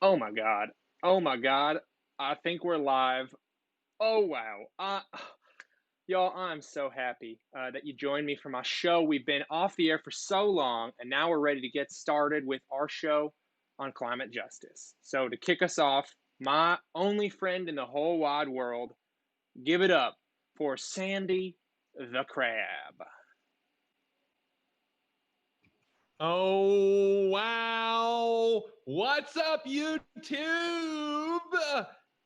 Oh my God. Oh my God. I think we're live. Oh wow. Y'all, I'm so happy that you joined me for my show. We've been off the air for so long, and now we're ready to get started with our show on climate justice. So, to kick us off, my only friend in the whole wide world, give it up for Sandy the Crab. Oh, wow. What's up, YouTube?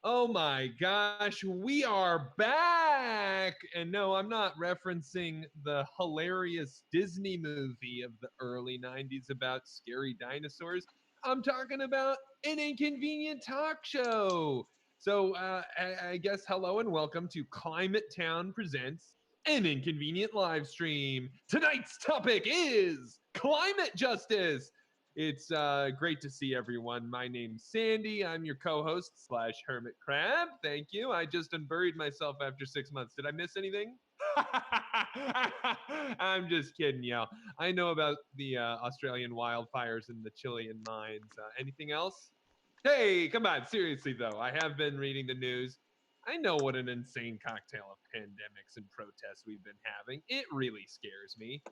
Oh my gosh, we are back. And no, I'm not referencing the hilarious Disney movie of the early 90s about scary dinosaurs. I'm talking about An Inconvenient Talk Show. So I guess hello and welcome to Climate Town Presents An Inconvenient Live Stream. Tonight's topic is climate justice. It's great to see everyone. My name's Sandy. I'm your co-host / hermit crab. Thank you. I just unburied myself after 6 months. Did I miss anything? I'm just kidding, y'all. I know about the Australian wildfires and the Chilean mines. Anything else? Hey, come on. Seriously, though, I have been reading the news. I know what an insane cocktail of pandemics and protests we've been having. It really scares me.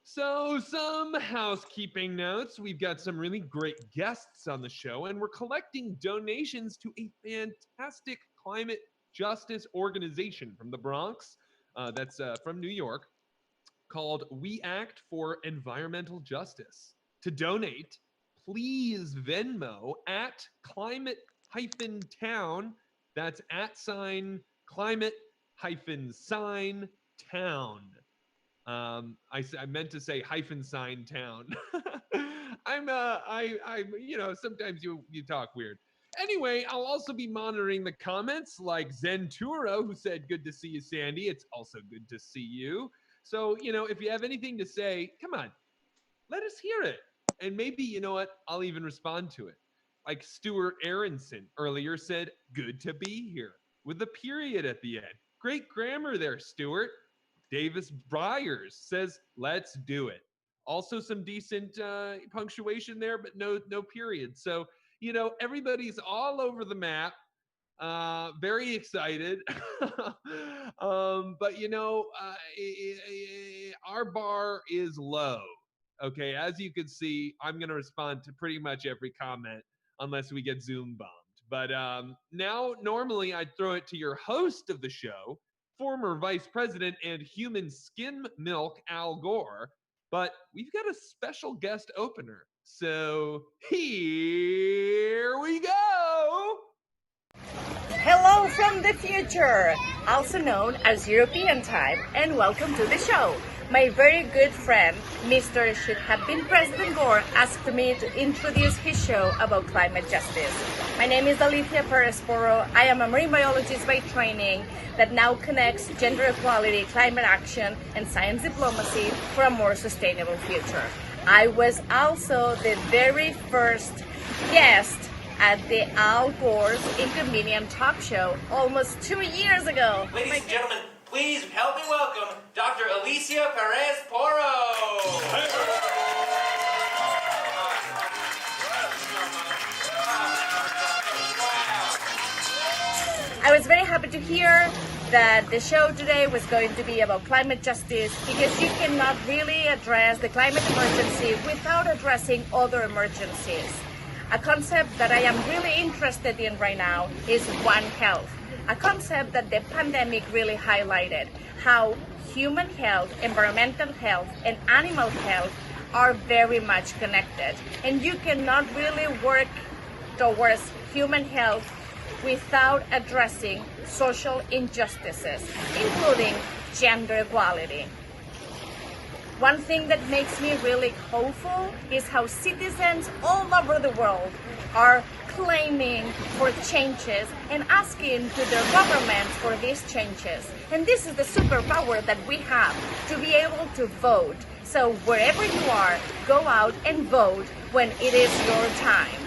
So, some housekeeping notes. We've got some really great guests on the show, and we're collecting donations to a fantastic climate justice organization from the Bronx. That's from New York, called We Act for Environmental Justice. To donate, please Venmo at climate-town. That's at sign climate-sign town. I meant to say hyphen sign town. Sometimes you talk weird. Anyway, I'll also be monitoring the comments like Zenturo, who said, "Good to see you, Sandy. It's also good to see you." So, if you have anything to say, come on, let us hear it. And maybe, you know what? I'll even respond to it. Like Stuart Aronson earlier said, "Good to be here," with a period at the end. Great grammar there, Stuart. Davis Byers says, "Let's do it." Also, some decent punctuation there, but no period. So, everybody's all over the map. Very excited. But our bar is low. Okay, as you can see, I'm going to respond to pretty much every comment unless we get Zoom bombed. But now, normally, I'd throw it to your host of the show, former vice president and human skim milk Al Gore. But we've got a special guest opener. So here we go. Hello from the future, also known as European time, and welcome to the show. My very good friend, Mr. Should Have Been President Gore, asked me to introduce his show about climate justice. My name is Alicia Perez-Porro. I am a marine biologist by training that now connects gender equality, climate action, and science diplomacy for a more sustainable future. I was also the very first guest at the Al Gore's Inconvenient Talk Show almost 2 years ago. Ladies and gentlemen, please help me welcome Dr. Alicia Perez-Porro. I was very happy to hear that the show today was going to be about climate justice, because you cannot really address the climate emergency without addressing other emergencies. A concept that I am really interested in right now is One Health, a concept that the pandemic really highlighted, how human health, environmental health, and animal health are very much connected. And you cannot really work towards human health without addressing social injustices, including gender equality. One thing that makes me really hopeful is how citizens all over the world are claiming for changes and asking to their governments for these changes. And this is the superpower that we have, to be able to vote. So wherever you are, go out and vote when it is your time.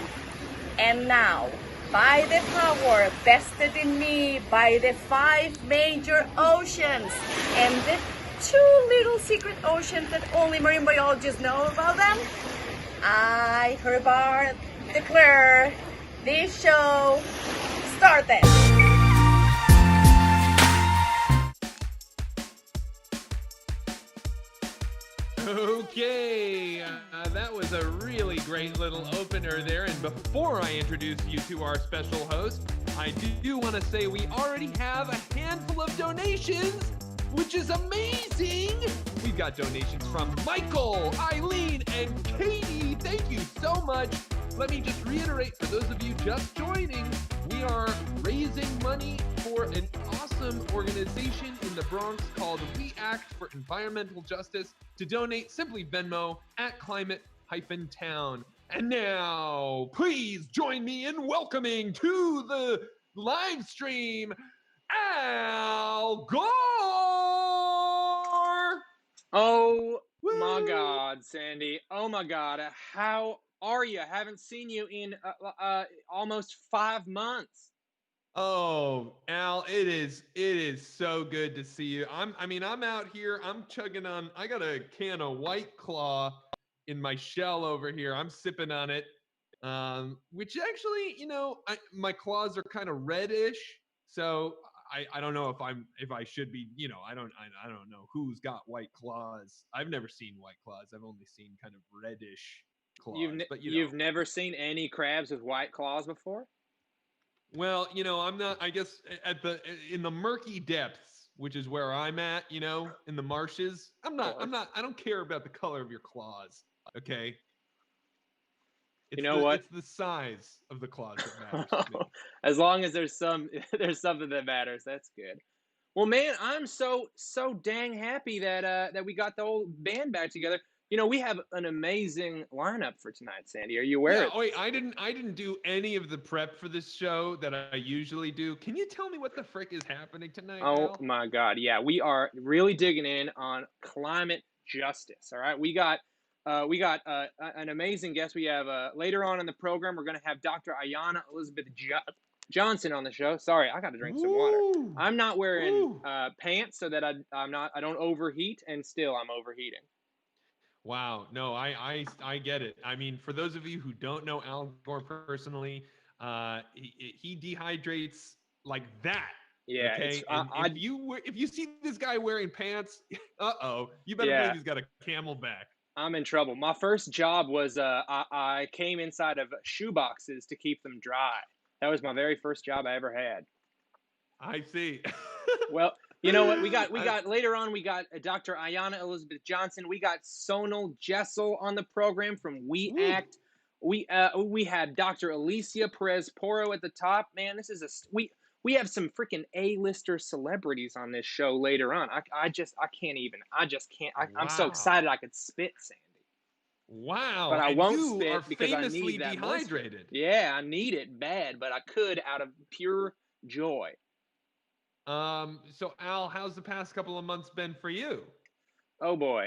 And now, by the power vested in me by the 5 major oceans and the 2 little secret oceans that only marine biologists know about them, I hereby declare this show started. Okay, that was a really great little opener there. And before I introduce you to our special host, I do want to say we already have a handful of donations, which is amazing. We've got donations from Michael, Eileen, and Katie. Thank you so much. Let me just reiterate for those of you just joining, we are raising money for an awesome organization in the Bronx called We Act for Environmental Justice. To donate, simply Venmo at climate-town. And now, please join me in welcoming to the live stream, Al Gore! Oh my God, Sandy. Oh my God. How are you? Haven't seen you in almost 5 months. Oh, Al, it is so good to see you. I'm out here. I'm chugging on. I got a can of White Claw in my shell over here. I'm sipping on it. Which actually, my claws are kind of reddish. So I don't know if I should be, I don't know who's got White Claws. I've never seen White Claws. I've only seen kind of reddish claws. You've never seen any crabs with white claws before? Well, I'm not, I guess in the murky depths, which is where I'm at, in the marshes. I don't care about the color of your claws. Okay. It's the size of the claws that matters to me. As long as there's something that matters, that's good. Well, man, I'm so dang happy that we got the whole band back together. We have an amazing lineup for tonight, Sandy. Are you aware? Yeah, wait, I didn't do any of the prep for this show that I usually do. Can you tell me what the frick is happening tonight, Oh Al? my God, yeah, we are really digging in on climate justice. All right, we got an amazing guest. We have later on in the program, we're going to have Dr. Ayanna Elizabeth Johnson on the show. Sorry, I got to drink some water. I'm not wearing pants so that I don't overheat, and still I'm overheating. Wow, no, I get it. I mean, for those of you who don't know Al Gore personally, he dehydrates like that. Yeah, okay. And if you see this guy wearing pants, you better believe he's got a Camelback. I'm in trouble. My first job was I came inside of shoe boxes to keep them dry. That was my very first job I ever had. I see. Well, you know what? We got later on, we got Dr. Ayanna Elizabeth Johnson. We got SONAL JESSEL on the program from We Act. We had Dr. Alicia Perez Porro at the top. Man, this is we have some freaking A-lister celebrities on this show later on. I just can't. I'm so excited I could spit, Sandy. Wow. But I won't you spit are because I famously need that dehydrated. moisture. Yeah, I need it bad, but I could out of pure joy. So Al, how's the past couple of months been for you? Oh boy.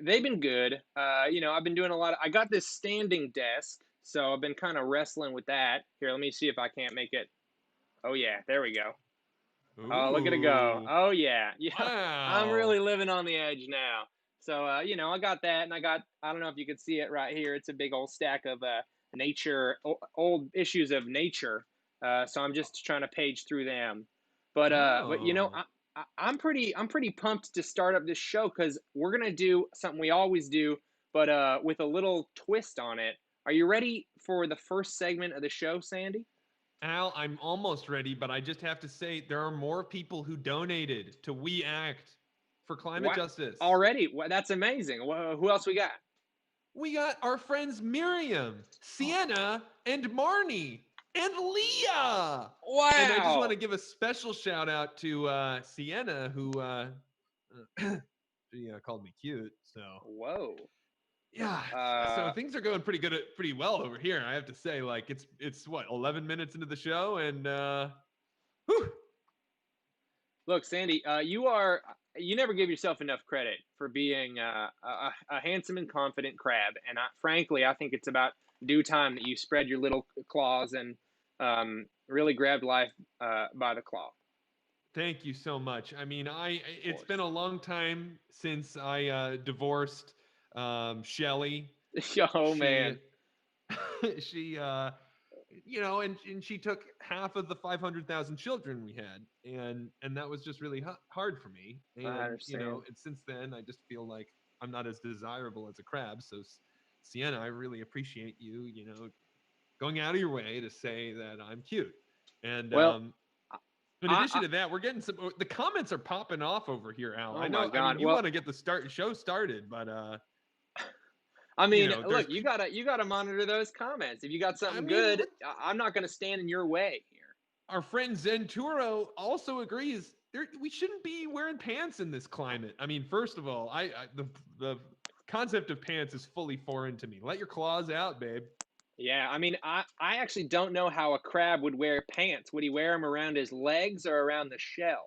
They've been good. I've been doing a lot. I got this standing desk, so I've been kind of wrestling with that. Here, let me see if I can't make it. Oh yeah, there we go. Ooh. Oh, look at it go. Oh yeah. Wow. I'm really living on the edge now. So, I got that, and I don't know if you can see it right here. It's a big old stack of old issues of Nature. So I'm just trying to page through them. But I'm pretty pumped to start up this show because we're gonna do something we always do, but with a little twist on it. Are you ready for the first segment of the show, Sandy? Al, I'm almost ready, but I just have to say there are more people who donated to We Act for climate justice. Already? Well, that's amazing. Who else we got? We got our friends Miriam, Sienna, and Marnie. And Leah! Wow! And I just want to give a special shout out to Sienna, who she called me cute. So whoa, yeah. So things are going pretty well over here. I have to say, like it's what 11 minutes into the show, and whew. Look, Sandy, you never give yourself enough credit for being a handsome and confident crab, and frankly, I think it's about due time that you spread your little claws and really grabbed life by the claw. Thank you so much. I mean, it's been a long time since I divorced Shelly. Man. She you know, and she took half of the 500,000 children we had, and that was just really hard for me. I And understand. and since then, I just feel like I'm not as desirable as a crab. So, Sienna, I really appreciate you, going out of your way to say that I'm cute. And Well, in addition to that, we're getting the comments are popping off over here, Al. oh I my know. I God. mean, you Well, want to get the show started, but I mean, there's look, you gotta monitor those comments. If you got something mean, good, I'm not gonna stand in your way here. our friend Zenturo also agrees we shouldn't be wearing pants in this climate. I mean, first of all, the concept of pants is fully foreign to me. Let your claws out, babe. Yeah, I mean, I actually don't know how a crab would wear pants. Would he wear them around his legs or around the shell?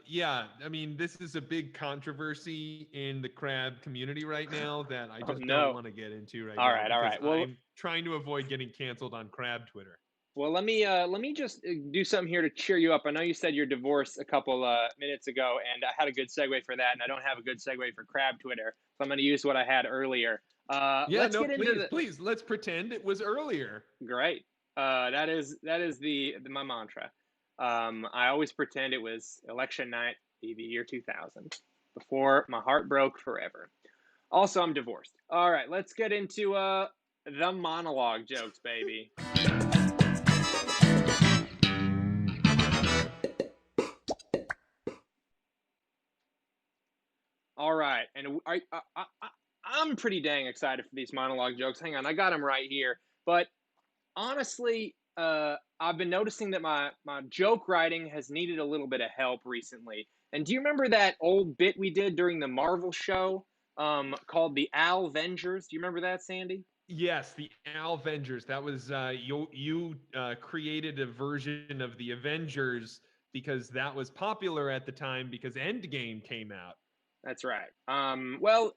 Yeah, I mean, this is a big controversy in the crab community right now that I Oh just don't no. want to get into right All now right, all because right. Well, I'm trying to avoid getting canceled on crab Twitter. well, let me just do something here to cheer you up. I know you said you're divorced a couple minutes ago, and I had a good segue for that, and I don't have a good segue for crab Twitter, so I'm going to use what I had earlier. Yeah, Let's no, get into please, let's pretend it was earlier. Great. That is my mantra. I always pretend it was election night, the year 2000, before my heart broke forever. Also, I'm divorced. All right, let's get into the monologue jokes, baby. All right, and I'm pretty dang excited for these monologue jokes. Hang on, I got them right here. But honestly, I've been noticing that my joke writing has needed a little bit of help recently. And do you remember that old bit we did during the Marvel show called the Al Vengers? Do you remember that, Sandy? Yes, the Avengers. That was you created a version of the Avengers because that was popular at the time because Endgame came out. That's right. Well,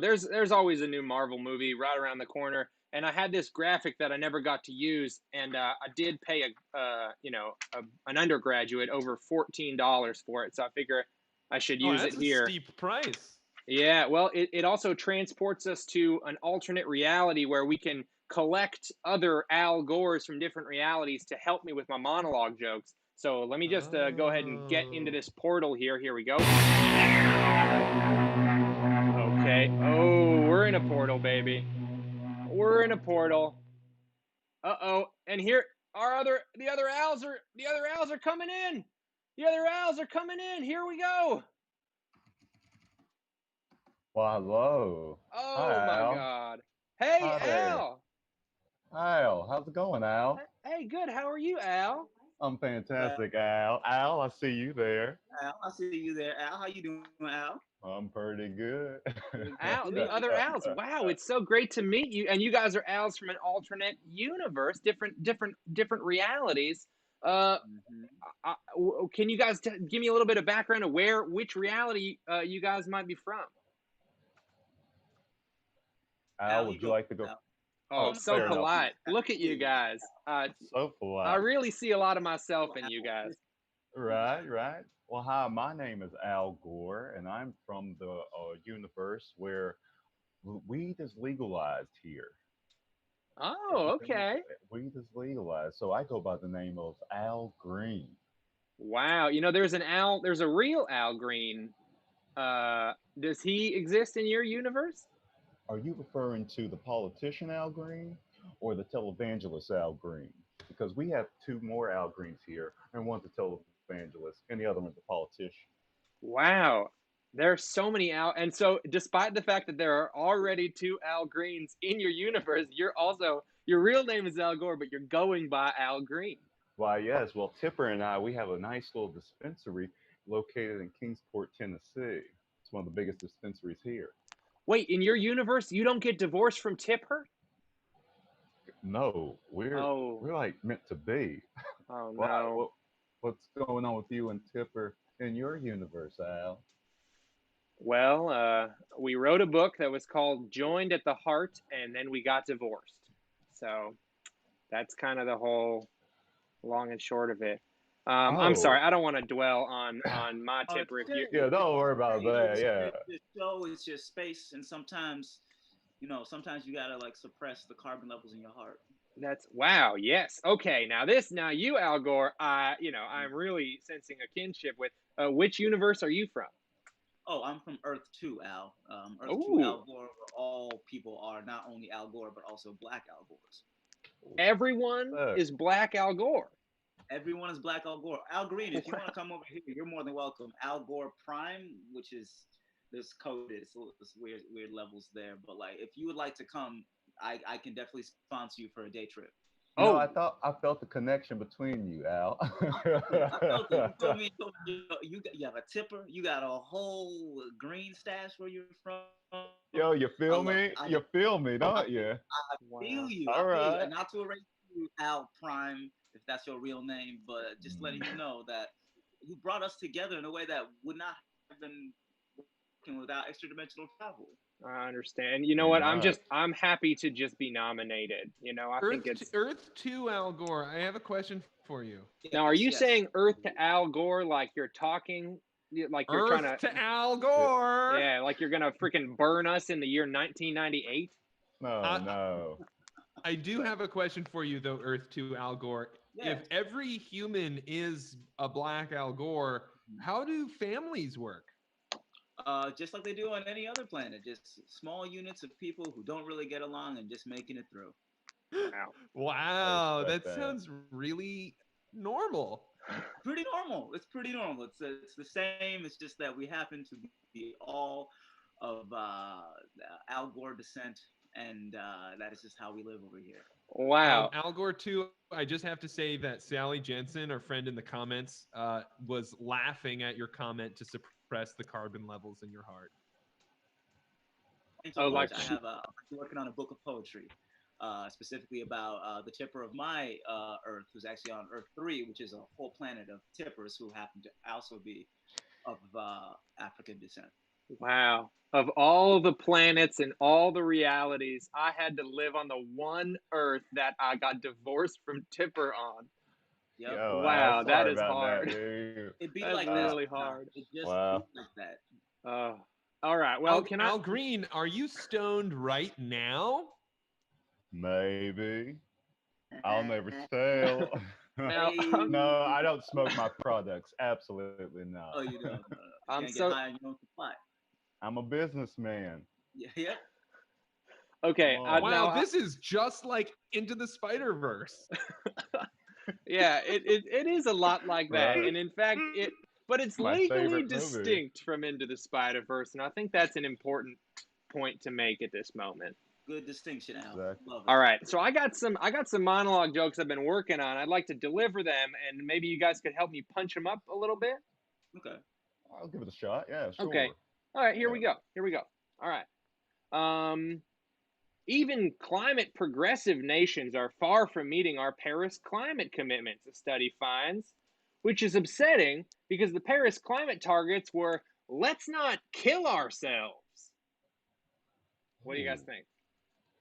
there's always a new Marvel movie right around the corner, and I had this graphic that I never got to use, and I did pay an undergraduate over $14 for it, so I figure I should Oh, use it that's a here. steep price. Yeah, well, it also transports us to an alternate reality where we can collect other Al Gores from different realities to help me with my monologue jokes. So let me just go ahead and get into this portal here. Here we go. Okay. Oh, we're in a portal, baby. We're in a portal. Uh-oh. And here the other Als are coming in. The other Als are coming in. Here we go. Well, hello. Oh Hi, my Al. God. Hey, Hi there. Al. Hi, Al. How's it going, Al? Hey, good. How are you, Al? I'm fantastic, Al. Al, I see you there. Al, I see you there. Al, how you doing, Al? I'm pretty good. Al, the other Als. Wow, it's so great to meet you. And you guys are Als from an alternate universe, different realities. Can you guys give me a little bit of background of which reality you guys might be from? Al, would you like to go? Al. Oh, so fair enough. polite. Look at you guys. So I polite. really see a lot of myself in you guys. Right, right. Well, hi, my name is Al Gore, and I'm from the universe where weed is legalized here. Oh, okay. Weed is legalized. So I go by the name of Al Green. Wow. There's a real Al Green. Does he exist in your universe? Are you referring to the politician Al Green or the televangelist Al Green? Because we have two more Al Greens here, and one's a televangelist, and the other one's a politician. Wow. There are so many Al, and so despite the fact that there are already two Al Greens in your universe, your real name is Al Gore, but you're going by Al Green. Why, yes. Well, Tipper and I, we have a nice little dispensary located in Kingsport, Tennessee. It's one of the biggest dispensaries here. Wait, in your universe, you don't get divorced from Tipper? No, we're like meant to be. Oh Why, no. what's going on with you and Tipper in your universe, Al? Well, we wrote a book that was called Joined at the Heart, and then we got divorced. So that's kind of the whole long and short of it. I'm sorry, I don't want to dwell on my Tipper. Yeah, don't worry about that. Yeah. The show is just space, and sometimes you gotta like suppress the carbon levels in your heart. wow. Yes. Okay. Now you, Al Gore. I'm really sensing a kinship with. Which universe are you from? Oh, I'm from Earth 2, Al. Earth 2 Ooh. Al Gore, where all people are not only Al Gore, but also Black Al Gores. Everyone is Black Al Gore. Everyone is Black Al Gore. Al Green, if you want to come over here, you're more than welcome. Al Gore Prime, which is this coded, it's weird levels there. But like, if you would like to come, I can definitely sponsor you for a day trip. No, I felt the connection between you, Al. I felt it. You told me you have a tipper. You got a whole green stash where you're from. Yo, you feel me? You feel me, don't you? I feel you. All right. And not to erase you, Al Prime, if that's your real name, but just letting you know that you brought us together in a way that would not have been working without extra-dimensional travel. I understand. You know what? I'm happy to just be nominated. I think it's Earth 2 Al Gore. I have a question for you. Now, are you saying Earth to Al Gore like you're talking, like you're Earth trying to Al Gore? Yeah, like you're gonna freaking burn us in the year 1998? No. I do have a question for you though, Earth 2 Al Gore. Yeah. If every human is a Black Al Gore, how do families work? Just like they do on any other planet, just small units of people who don't really get along and just making it through. Wow, that sounds really normal. Pretty normal. It's pretty normal. It's the same. It's just that we happen to be all of Al Gore descent, and that is just how we live over here. Wow. Al Gore too. I just have to say that Sally Jensen, our friend in the comments, was laughing at your comment to suppress the carbon levels in your heart. Thanks so much. I'm working on a book of poetry, specifically about the tipper of my Earth, who's actually on Earth 3, which is a whole planet of tippers who happen to also be of African descent. Wow. Of all the planets and all the realities, I had to live on the one Earth that I got divorced from Tipper on. Yep. Yo, wow, that is about hard. It'd be That's like really that. hard. It just be like that. All right. Well, Al Green, are you stoned right now? Maybe. I'll never tell. Now, no, I don't smoke my products. Absolutely not. Oh, you don't. You I'm can't so. get high and you don't supply. I'm a businessman. Yeah. Okay. Wow, this is just like Into the Spider-Verse. Yeah, it is a lot like that, Right. and in fact, but it's My legally favorite distinct from Into the Spider-Verse, and I think that's an important point to make at this moment. Good distinction, Al. Exactly. Love it. All right, so I got some monologue jokes I've been working on. I'd like to deliver them, and maybe you guys could help me punch them up a little bit. Okay. I'll give it a shot. Yeah, sure. Okay. All right, here we go. All right. Even climate progressive nations are far from meeting our Paris climate commitments, a study finds, which is upsetting because the Paris climate targets were, let's not kill ourselves. What do you guys think?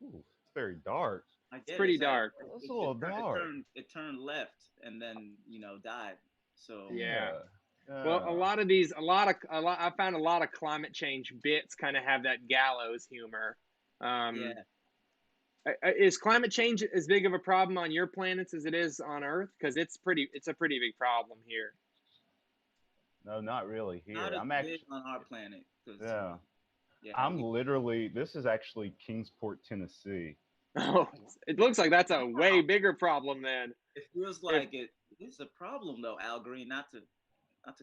Ooh, it's very dark. It's pretty dark. It's a little dark. It turned left and then, died. So yeah. Well, I found a lot of climate change bits kind of have that gallows humor. Yeah. Is climate change as big of a problem on your planets as it is on Earth? Because it's a pretty big problem here. No, not really here. Not as I'm big actually on our planet. Yeah. Yeah. This is actually Kingsport, Tennessee. Oh, it looks like that's a way bigger problem then. It feels like it's a problem though, Al Green. Not to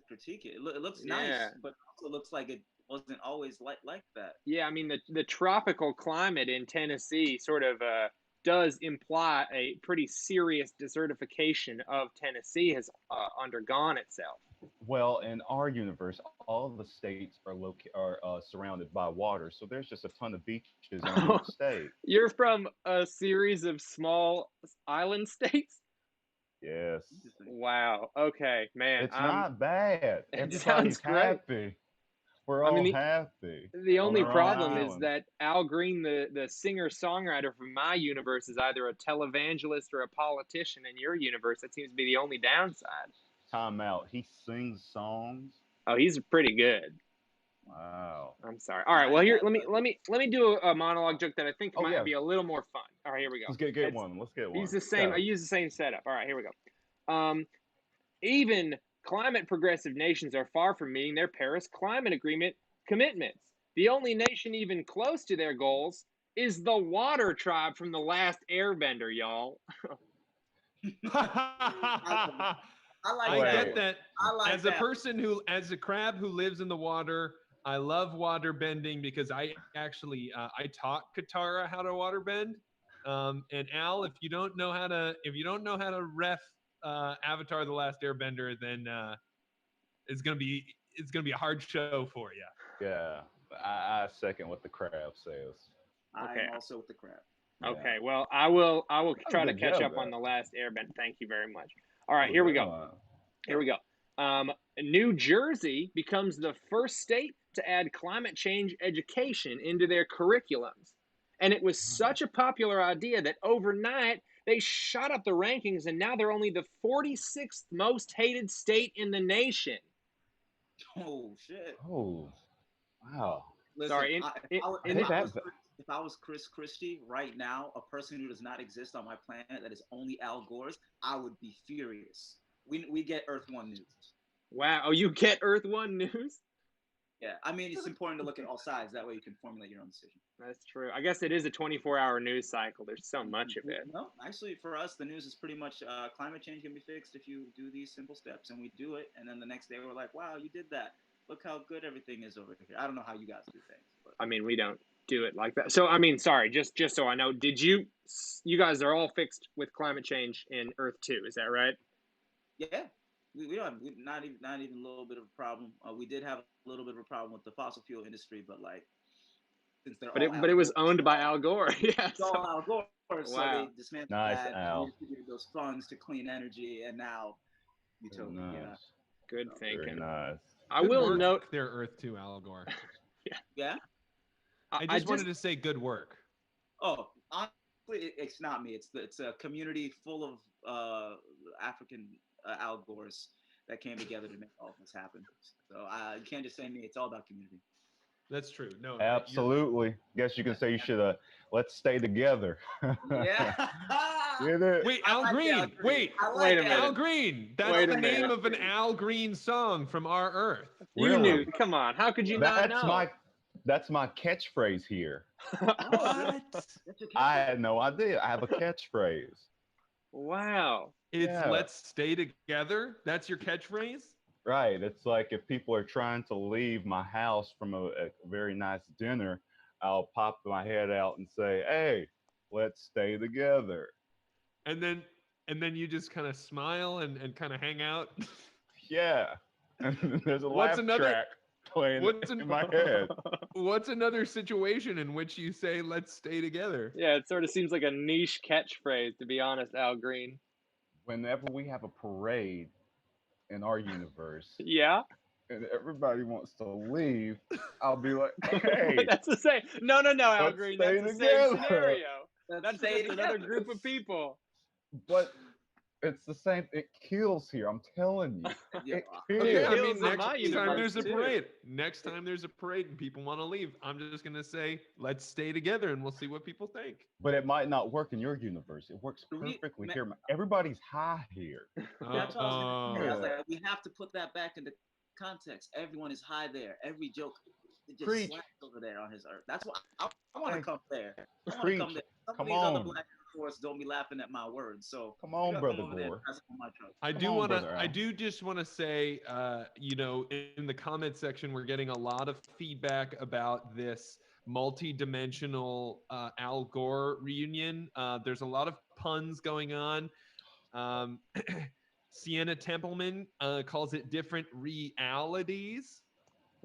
critique it. It looks nice, but also looks like it wasn't always like that. Yeah, I mean the tropical climate in Tennessee sort of does imply a pretty serious desertification of Tennessee has undergone itself. Well, in our universe, all the states are surrounded by water, so there's just a ton of beaches in each state. You're from a series of small island states? Yes. Wow. Okay, man. It's not bad. It Everybody's sounds great. happy. We're all happy. The only on our problem own is island. that Al Green, the singer-songwriter from my universe, is either a televangelist or a politician. In your universe, that seems to be the only downside. Time out. He sings songs. Oh, he's pretty good. Wow. I'm sorry. All right. Well, here, let me do a monologue joke that I think might yeah. be a little more fun. All right, here we go. Let's get one. Let's get one. Use the same. Go. I use the same setup. All right, here we go. Even climate progressive nations are far from meeting their Paris Climate Agreement commitments. The only nation even close to their goals is the Water Tribe from The Last Airbender, y'all. I like I that. get that. I like As a that. person as a crab who lives in the water, I love water bending because I actually I taught Katara how to water bend. And Al, if you don't know how to ref Avatar: The Last Airbender, then it's gonna be a hard show for you. Yeah. I second what the crab says. Okay. I'm also with the crab. Okay. Well, I will try to good catch job, up on though. The Last Airbender. Thank you very much. All right, here we go. Here we go. New Jersey becomes the first state to add climate change education into their curriculums. And it was such a popular idea that overnight they shot up the rankings and now they're only the 46th most hated state in the nation. Oh shit! Oh, wow. Listen, Sorry, if I was Chris Christie right now, a person who does not exist on my planet that is only Al Gore's, I would be furious. We get Earth One news. Wow. Oh, you get Earth One news? Yeah, I mean, it's important to look at all sides. That way you can formulate your own decision. That's true. I guess it is a 24-hour news cycle. There's so much of it. No, actually, for us, the news is pretty much climate change can be fixed if you do these simple steps, and we do it. And then the next day, we're like, wow, you did that. Look how good everything is over here. I don't know how you guys do things. But. I mean, we don't do it like that. So, I mean, sorry, just so I know, you guys are all fixed with climate change in Earth 2, is that right? Yeah. We don't not even a little bit of a problem. We did have a little bit of a problem with the fossil fuel industry, but like since they're but it was owned by Al Gore. Yeah, it's all Al Gore. Wow. So they dismantled that, Al. distributed those funds to clean energy, and now utopia. Nice. Yeah. Good thinking. Very nice. I Good will work note their Earth 2, Al Gore. Yeah. I just wanted to say good work. Oh, honestly, it's not me. It's a community full of African Al Gores that came together to make all this happen. So you can't just say me. It's all about community. That's true. No, Absolutely. Guess you can say you should let's stay together. Yeah. Get it? Wait, Al Green. Wait Wait a minute. Al Green. That's Wait a the name minute. of an Al Green song from Our Earth. You Really? knew. Come on. How could you not know? That's my catchphrase here. What? I had no idea. I have a catchphrase. Wow. It's Yeah. let's stay together. That's your catchphrase? Right. It's like if people are trying to leave my house from a very nice dinner, I'll pop my head out and say, "Hey, let's stay together." And then you just kind of smile and kind of hang out. Yeah. And there's a What's laugh another- track playing in my head. What's another situation in which you say let's stay together? Yeah, it sort of seems like a niche catchphrase, to be honest, Al Green. Whenever we have a parade in our universe Yeah? and everybody wants to leave, I'll be like, "Hey, That's the same. No, Al let's Green. stay That's the together." same scenario. That's stay just another together. group of people. But it's the same. It kills here. I'm telling you. Yeah. It Okay, kills. I mean, Kills in next my time universe, there's a too. parade. Next time there's a parade and people want to leave, I'm just going to say, let's stay together and we'll see what people think. But it might not work in your universe. It works perfectly here. Everybody's high here. That's what I was gonna say. I was Yeah. like, we have to put that back into context. Everyone is high there. Every joke it just Preach. slaps over there on his Earth. That's why I want to Hey, come there. I want to preach. come there. Some Come of these other on. black force don't be laughing at my words. So Come on, you gotta Brother come over there and Gore. press on my truck. I Come do on, want to. Brother I Al. do just want to say, in the comment section, we're getting a lot of feedback about this multi-dimensional Al Gore reunion. There's a lot of puns going on. Sienna Templeman calls it different realities.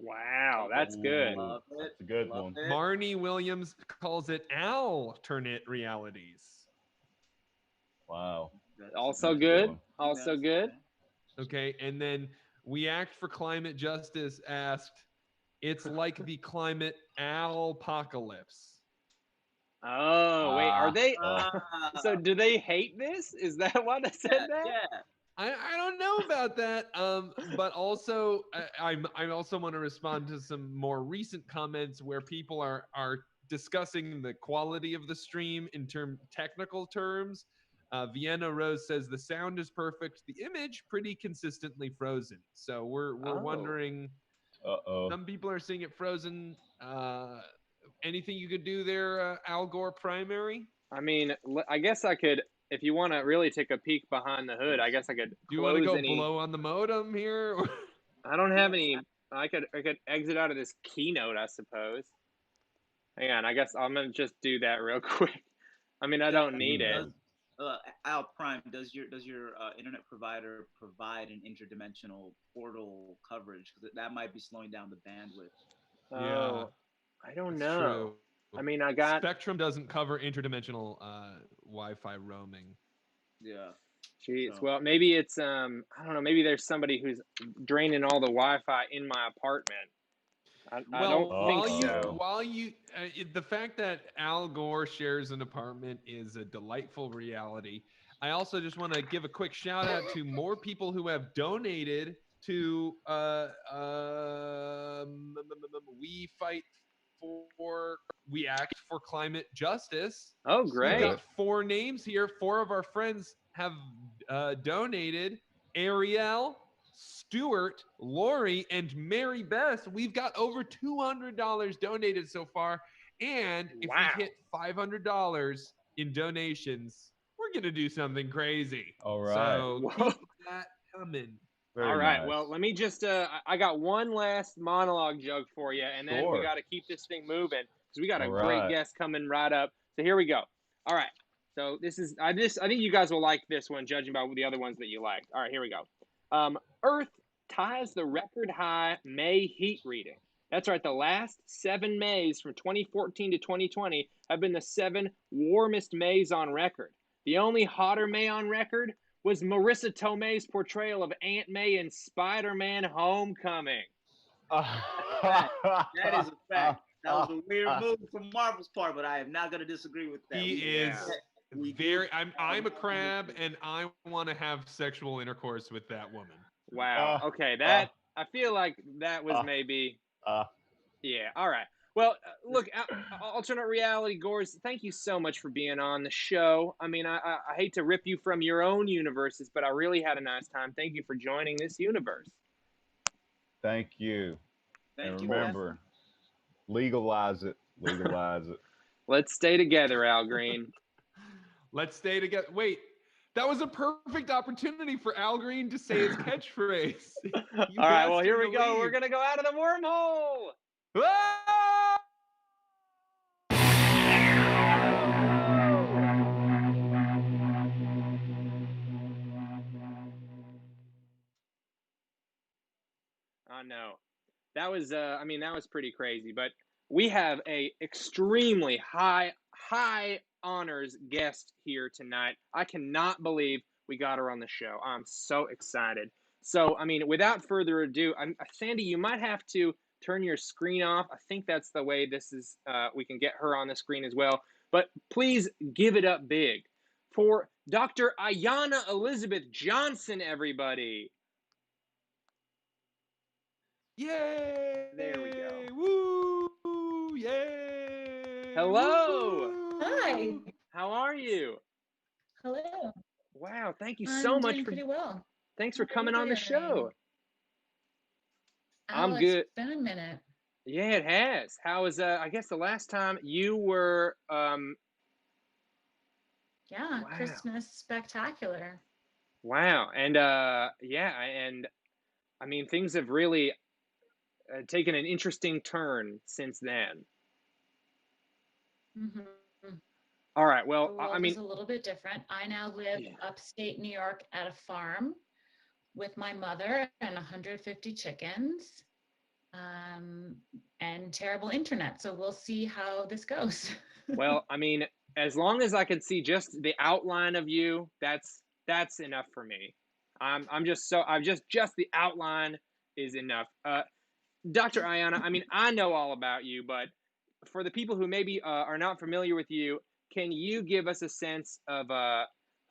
Wow, that's good. Love it. That's a good Love one. it. Marnie Williams calls it alternate realities. Wow. Also That's a good. one. Also good. Okay, and then We Act for Climate Justice asked, it's like the climate apocalypse. Oh, wait, are they? Ah. So do they hate this? Is that why they said that? Yeah. I don't know about that. But also I also want to respond to some more recent comments where people are discussing the quality of the stream in technical terms. Vienna Rose says the sound is perfect, the image pretty consistently frozen. So we're wondering. Some people are seeing it frozen. Anything you could do there, Al Gore primary? I mean, I guess I could, if you want to really take a peek behind the hood, I guess I could. Do you want to go blow on the modem here? I don't have any. I could exit out of this keynote, I suppose. Hang on, I guess I'm gonna just do that real quick. I mean, I don't need it. Al Prime, does your internet provider provide an interdimensional portal coverage? Because that might be slowing down the bandwidth. Oh, I don't know. True. I mean, I got Spectrum doesn't cover interdimensional Wi-Fi roaming. Yeah. Jeez. So. Well, maybe it's I don't know. Maybe there's somebody who's draining all the Wi-Fi in my apartment. I don't think so. While you, the fact that Al Gore shares an apartment is a delightful reality. I also just want to give a quick shout out to more people who have donated to We Act for Climate Justice. Oh, great. We got 4 names here. 4 of our friends have donated. Ariel, Stuart, Lori, and Mary Beth. We've got over $200 donated so far. And if we hit $500 in donations, we're going to do something crazy. All right. So keep that coming. All right. Nice. Well, let me just, I got one last monologue joke for you, and then we got to keep this thing moving because we got a great guest coming right up. So here we go. All right. So this is, I think you guys will like this one, judging by the other ones that you liked. All right, here we go. Earth ties the record high May heat reading. That's right. The last 7 Mays from 2014 to 2020 have been the 7 warmest Mays on record. The only hotter May on record was Marissa Tomei's portrayal of Aunt May in Spider-Man Homecoming. That is a fact. That was a weird move from Marvel's part, but I am not going to disagree with that. He is very. I'm a crab, and I want to have sexual intercourse with that woman. Wow. Okay, that I feel like that was maybe. Yeah. All right. Well, look, alternate reality Gores, thank you so much for being on the show. I mean, I hate to rip you from your own universes, but I really had a nice time. Thank you for joining this universe. Thank you. Thank you. Remember, legalize it. Legalize it. Let's stay together, Al Green. Let's stay together. Wait, that was a perfect opportunity for Al Green to say his catchphrase. All right, well, here we go. We're going to go out of the wormhole. Ah! Oh, no. That was, I mean, that was pretty crazy, but we have a extremely high honors guest here tonight. I cannot believe we got her on the show. I'm so excited. So, I mean, without further ado, Sandy, you might have to turn your screen off. I think that's the way this is, we can get her on the screen as well. But please give it up big for Dr. Ayanna Elizabeth Johnson, everybody. Yay! There we go. Woo! Yay! Hello! Woo! Hi. How are you? Hello. Wow, thank you so much for pretty well. Thanks for coming on the show. I'm good. It's been a minute. Yeah, it has. How was I guess the last time you were Yeah, wow. Christmas spectacular. Wow. And yeah, and I mean things have really taken an interesting turn since then. Mm-hmm. All right. Well, I mean, it's a little bit different. I now live upstate New York at a farm with my mother and 150 chickens, and terrible internet. So we'll see how this goes. Well, I mean, as long as I can see just the outline of you, that's enough for me. I'm just the outline is enough. Dr. Ayanna, I mean, I know all about you, but for the people who maybe are not familiar with you, can you give us a sense of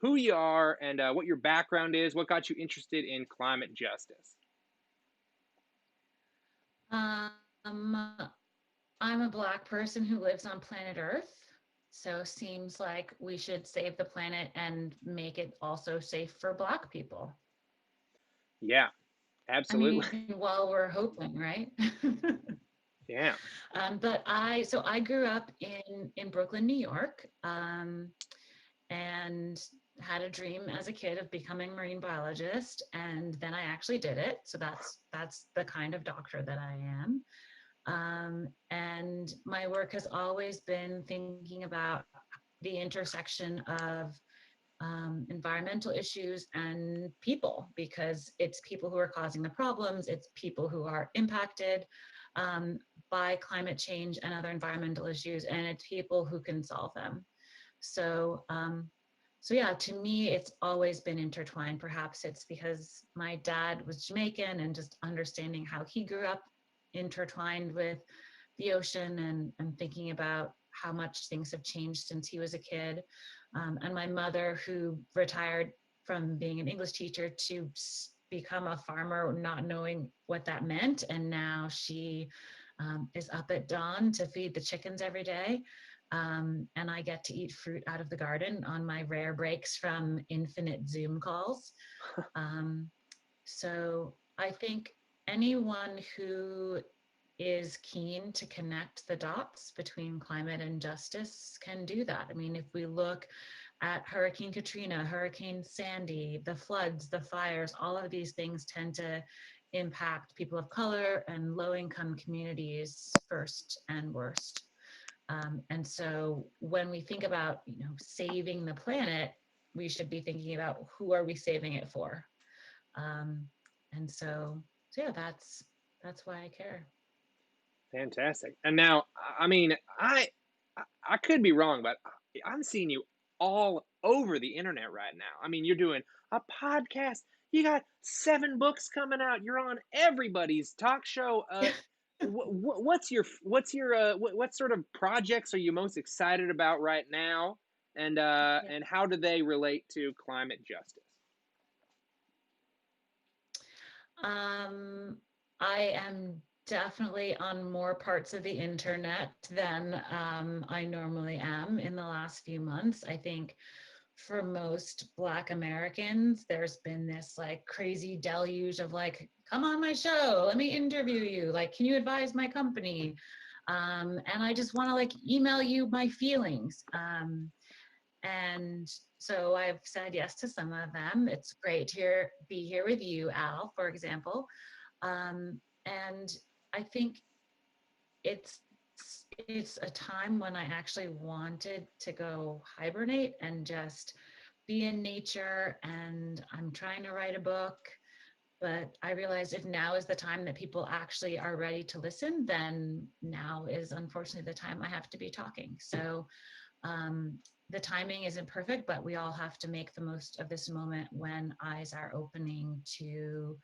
who you are and what your background is. What got you interested in climate justice? I'm a Black person who lives on planet Earth. So seems like we should save the planet and make it also safe for Black people. Yeah, absolutely. I mean, while we're hoping, right? Yeah. But I grew up in Brooklyn, New York, and had a dream as a kid of becoming a marine biologist, and then I actually did it. So that's the kind of doctor that I am. And my work has always been thinking about the intersection of environmental issues and people, because it's people who are causing the problems, it's people who are impacted by climate change and other environmental issues, and it's people who can solve them. So, so yeah, to me, it's always been intertwined. Perhaps it's because my dad was Jamaican, and just understanding how he grew up intertwined with the ocean, and thinking about how much things have changed since he was a kid. And my mother, who retired from being an English teacher to become a farmer, not knowing what that meant. And now she is up at dawn to feed the chickens every day. And I get to eat fruit out of the garden on my rare breaks from infinite Zoom calls. So I think anyone who is keen to connect the dots between climate and justice can do that. I mean, if we look at Hurricane Katrina, Hurricane Sandy, the floods, the fires, all of these things tend to impact people of color and low-income communities first and worst. And so when we think about, saving the planet, we should be thinking about who are we saving it for? And so yeah, that's why I care. Fantastic. And now, I mean, I could be wrong, but I'm seeing you all over the internet right now. I mean, you're doing a podcast. You got 7 books coming out. You're on everybody's talk show. What sort of projects are you most excited about right now? And and how do they relate to climate justice? I am definitely on more parts of the internet than I normally am in the last few months. I think for most Black Americans, there's been this like crazy deluge of like, come on my show, let me interview you. Like, can you advise my company? And I just want to like email you my feelings. And so I've said yes to some of them. It's great to be here with you, Al, for example. And I think it's a time when I actually wanted to go hibernate and just be in nature, and I'm trying to write a book, but I realized if now is the time that people actually are ready to listen, then now is unfortunately the time I have to be talking. So the timing isn't perfect, but we all have to make the most of this moment when eyes are opening to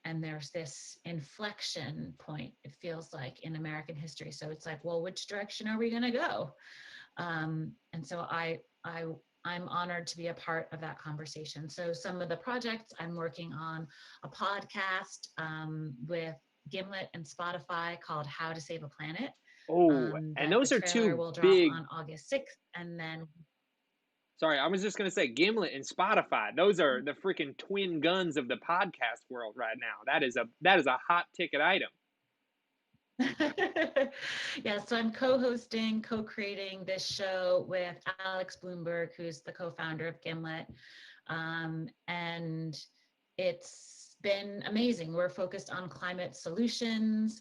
and there's this inflection point, it feels like, in American history. So it's like, well, which direction are we going to go? And so I'm honored to be a part of that conversation. So some of the projects I'm working on, a podcast with Gimlet and Spotify called How to Save a Planet. Oh, and those the are trailer 2 will drop big. on August 6th, and then. Sorry, I was just going to say Gimlet and Spotify. Those are the freaking twin guns of the podcast world right now. That is a hot ticket item. Yeah, so I'm co-hosting, co-creating this show with Alex Bloomberg, who's the co-founder of Gimlet. And it's been amazing. We're focused on climate solutions.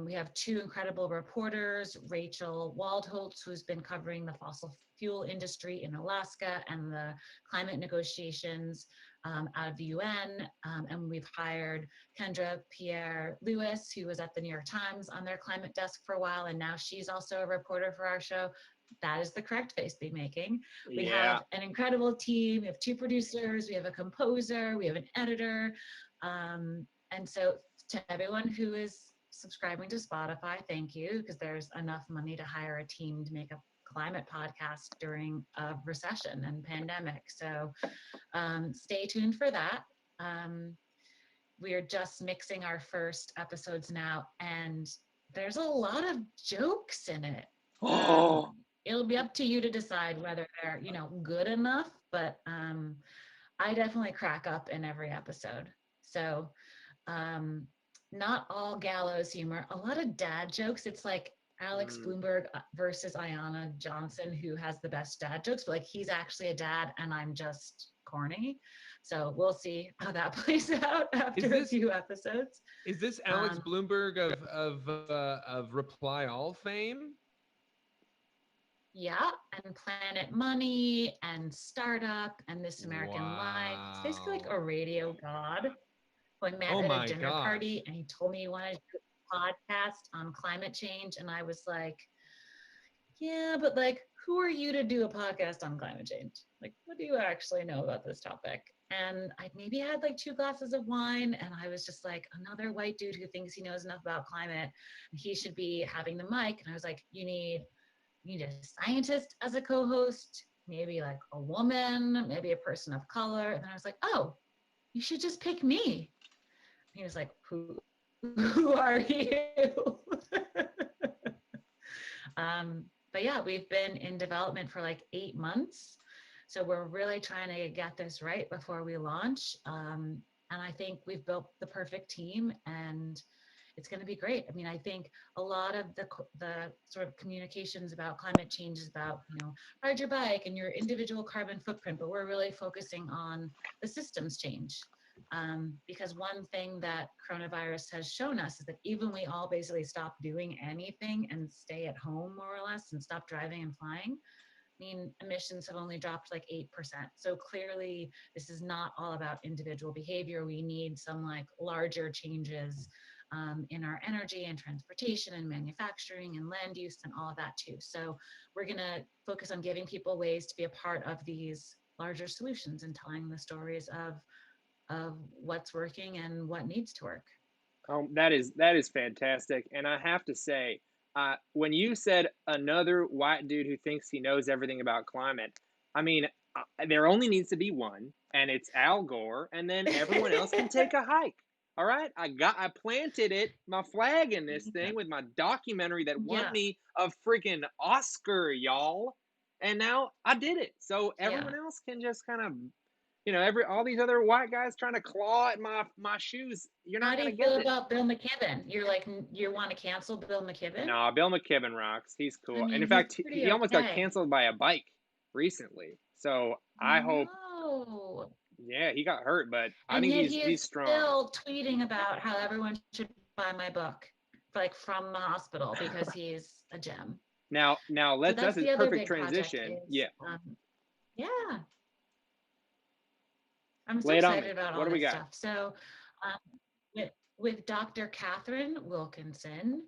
We have 2 incredible reporters, Rachel Waldholtz, who's been covering the fossil fuel industry in Alaska and the climate negotiations out of the UN. And we've hired Kendra Pierre-Lewis, who was at the New York Times on their climate desk for a while, and now she's also a reporter for our show. That is the correct face to be making. We have an incredible team. We have 2 producers, we have a composer, we have an editor. And so to everyone who is subscribing to Spotify, thank you, because there's enough money to hire a team to make a climate podcast during a recession and pandemic. So stay tuned for that. We're just mixing our first episodes now, and there's a lot of jokes in it. Oh, It'll be up to you to decide whether they're, good enough, but I definitely crack up in every episode. So not all gallows humor, a lot of dad jokes. It's like Alex Bloomberg versus Ayanna Johnson, who has the best dad jokes, but like he's actually a dad and I'm just corny. So we'll see how that plays out after a few episodes. Is this Alex Bloomberg of Reply All fame? Yeah, and Planet Money and Startup and This American Life. It's basically like a radio god who I met at a dinner party, and he told me he wanted to do a podcast on climate change, and I was like, yeah, but like, who are you to do a podcast on climate change? Like, what do you actually know about this topic? And I maybe had like 2 glasses of wine, and I was just like, another white dude who thinks he knows enough about climate, he should be having the mic. And I was like, you need a scientist as a co-host, maybe like a woman, maybe a person of color. And I was like, oh, you should just pick me. He was like, who are you? But yeah, we've been in development for like 8 months. So we're really trying to get this right before we launch. And I think we've built the perfect team, and it's going to be great. I mean, I think a lot of the sort of communications about climate change is about, ride your bike and your individual carbon footprint, but we're really focusing on the systems change. Because one thing that coronavirus has shown us is that even we all basically stop doing anything and stay at home more or less and stop driving and flying, I mean, emissions have only dropped like 8%. So clearly this is not all about individual behavior. We need some like larger changes in our energy and transportation and manufacturing and land use and all of that too. So we're gonna focus on giving people ways to be a part of these larger solutions and telling the stories of what's working and what needs to work. That is fantastic. And I have to say, when you said another white dude who thinks he knows everything about climate, I mean, there only needs to be one, and it's Al Gore, and then everyone else can take a hike. All right, I planted my flag in this thing with my documentary that won me a freaking Oscar, y'all. And now I did it. So everyone else can just kind of, all these other white guys trying to claw at my shoes. You're not going to get it. How do you feel about Bill McKibben? You're like, you want to cancel Bill McKibben? No, Bill McKibben rocks. He's cool. I mean, and in fact, he almost got canceled by a bike recently. So I hope. Yeah, he got hurt, but I think he's strong. Still tweeting about how everyone should buy my book, like from the hospital, because he's a gem. Now that's a perfect transition. Yeah. I'm so excited about all this stuff. So with Dr. Catherine Wilkinson,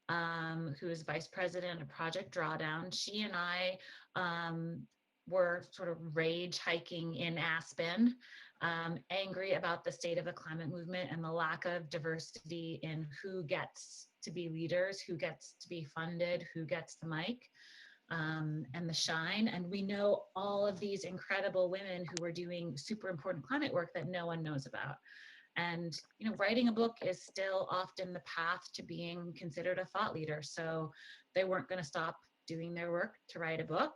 who is Vice President of Project Drawdown, she and I were sort of rage hiking in Aspen, angry about the state of the climate movement and the lack of diversity in who gets to be leaders, who gets to be funded, who gets the mic. And the shine. And we know all of these incredible women who are doing super important climate work that no one knows about. And, writing a book is still often the path to being considered a thought leader. So they weren't going to stop doing their work to write a book.